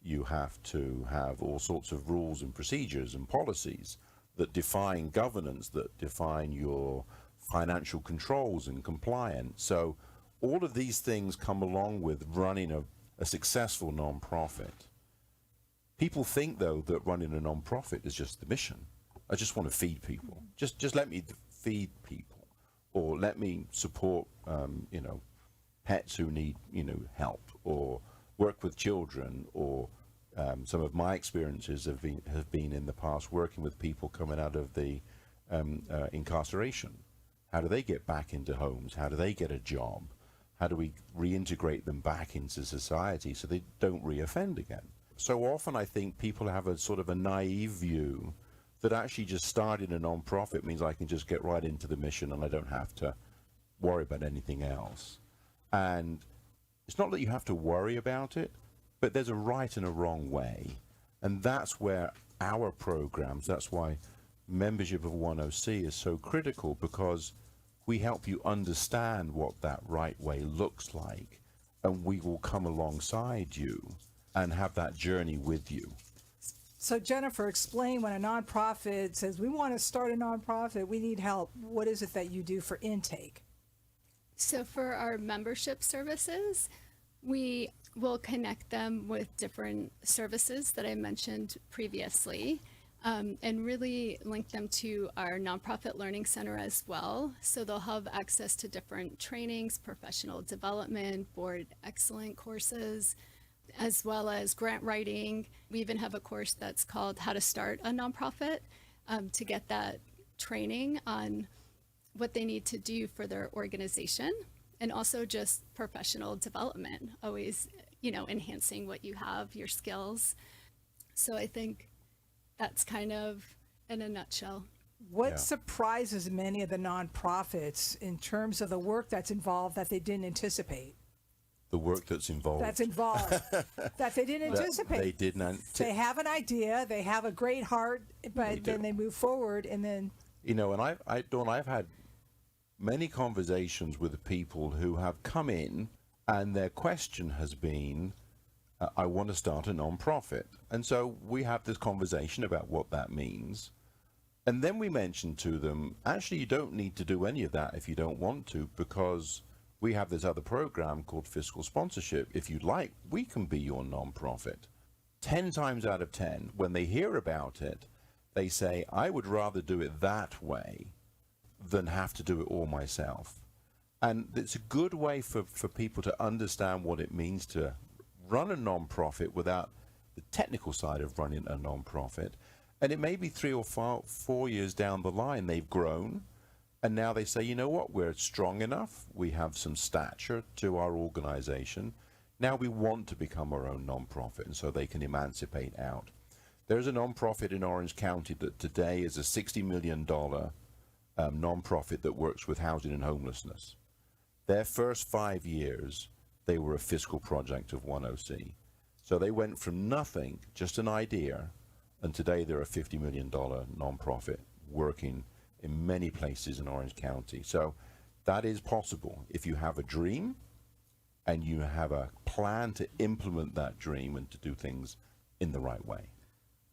You have to have all sorts of rules and procedures and policies that define governance, that define your financial controls and compliance. So all of these things come along with running a successful nonprofit. People think, though, that running a nonprofit is just the mission. I just want to feed people. Just let me feed people, or let me support, pets who need, help, or work with children, or some of my experiences have been in the past working with people coming out of the incarceration, How do they get back into homes? How do they get a job? How do we reintegrate them back into society so they don't reoffend again? So often I think people have a sort of a naive view that actually just starting a non-profit means I can just get right into the mission and I don't have to worry about anything else. And it's not that you have to worry about it, but there's a right and a wrong way. And that's where our programs, that's why membership of 10C is so critical, because we help you understand what that right way looks like, and we will come alongside you and have that journey with you. So Jennifer, explain when a nonprofit says, we want to start a nonprofit, we need help. What is it that you do for intake? So for our membership services, we will connect them with different services that I mentioned previously, and really link them to our nonprofit learning center as well. So they'll have access to different trainings, professional development, board excellent courses, as well as grant writing. We even have a course that's called How to Start a Nonprofit, to get that training on what they need to do for their organization, and also just professional development, always, enhancing what you have, your skills. So I think that's kind of in a nutshell. What surprises many of the nonprofits in terms of the work that's involved that they didn't anticipate? The work that's involved. That they didn't anticipate. They didn't. They have an idea, they have a great heart, but then they move forward and then... And I've had many conversations with people who have come in and their question has been, I want to start a non-profit. And so we have this conversation about what that means. And then we mention to them, actually, you don't need to do any of that if you don't want to, because we have this other program called fiscal sponsorship. If you'd like, we can be your non-profit. 10 times out of 10, when they hear about it, they say, I would rather do it that way than have to do it all myself. And it's a good way for people to understand what it means to run a non-profit without the technical side of running a non-profit. And it may be 3 or 4 years down the line, they've grown. And now they say, you know what, we're strong enough. We have some stature to our organization. Now we want to become our own non-profit, and so they can emancipate out. There's a non-profit in Orange County that today is a $60 million non-profit that works with housing and homelessness. Their first 5 years, they were a fiscal project of 10C. So they went from nothing, just an idea, and today they're a $50 million non-profit working in many places in Orange County. So that is possible if you have a dream and you have a plan to implement that dream and to do things in the right way.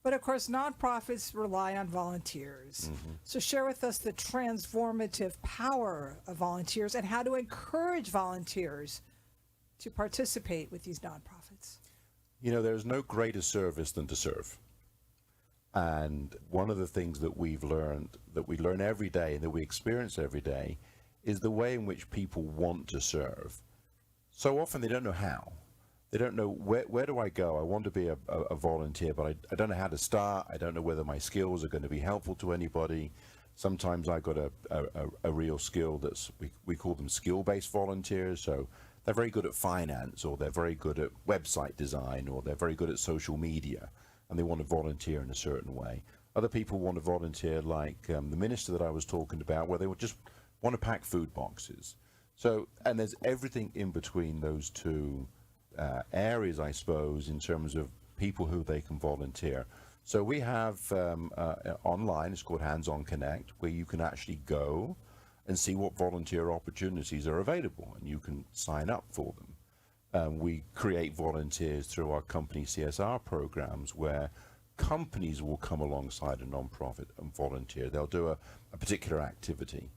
But of course, nonprofits rely on volunteers. Mm-hmm. So share with us the transformative power of volunteers and how to encourage volunteers to participate with these nonprofits. There's no greater service than to serve. And one of the things that we've learned, that we learn every day and that we experience every day, is the way in which people want to serve. So often they don't know how. They don't know where do I go? I want to be a volunteer, but I don't know how to start. I don't know whether my skills are going to be helpful to anybody. Sometimes I got a real skill that's, we call them skill-based volunteers. So they're very good at finance, or they're very good at website design, or they're very good at social media, and they want to volunteer in a certain way. Other people want to volunteer like the minister that I was talking about, where they would just want to pack food boxes. So, and there's everything in between those two areas, I suppose, in terms of people who they can volunteer. So we have online, it's called Hands On Connect, where you can actually go and see what volunteer opportunities are available, and you can sign up for them. We create volunteers through our company CSR programs, where companies will come alongside a nonprofit and volunteer. They'll do a particular activity.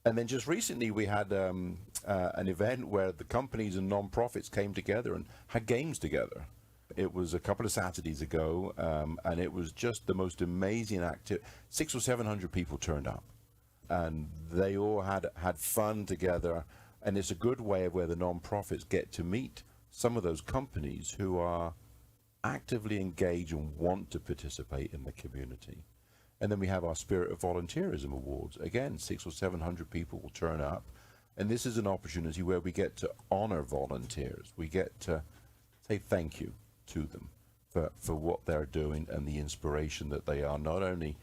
And then just recently we had an event where the companies and nonprofits came together and had games together. It was a couple of Saturdays ago, and it was just the most amazing activity. 600 or 700 people turned up, and they all had fun together. And it's a good way of where the nonprofits get to meet some of those companies who are actively engaged and want to participate in the community. And then we have our Spirit of Volunteerism Awards. Again, 600 or 700 people will turn up. And this is an opportunity where we get to honor volunteers. We get to say thank you to them for what they're doing and the inspiration that they are, not only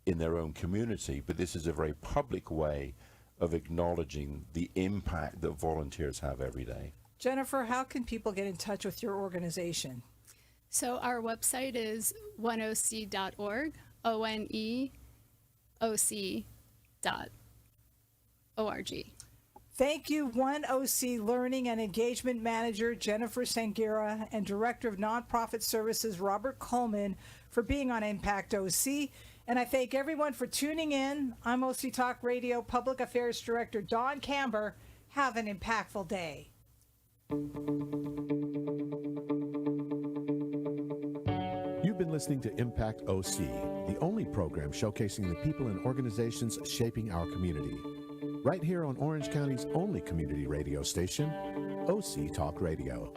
in their own community, but this is a very public way of acknowledging the impact that volunteers have every day. Jennifer, how can people get in touch with your organization? So our website is oneoc.org, oneoc.org. Thank you, One OC Learning and Engagement Manager Jennifer Sangira and Director of Nonprofit Services Robert Coleman for being on Impact OC. And I thank everyone for tuning in. I'm OC Talk Radio Public Affairs Director Dawn Camber. Have an impactful day. You've been listening to Impact OC, the only program showcasing the people and organizations shaping our community. Right here on Orange County's only community radio station, OC Talk Radio.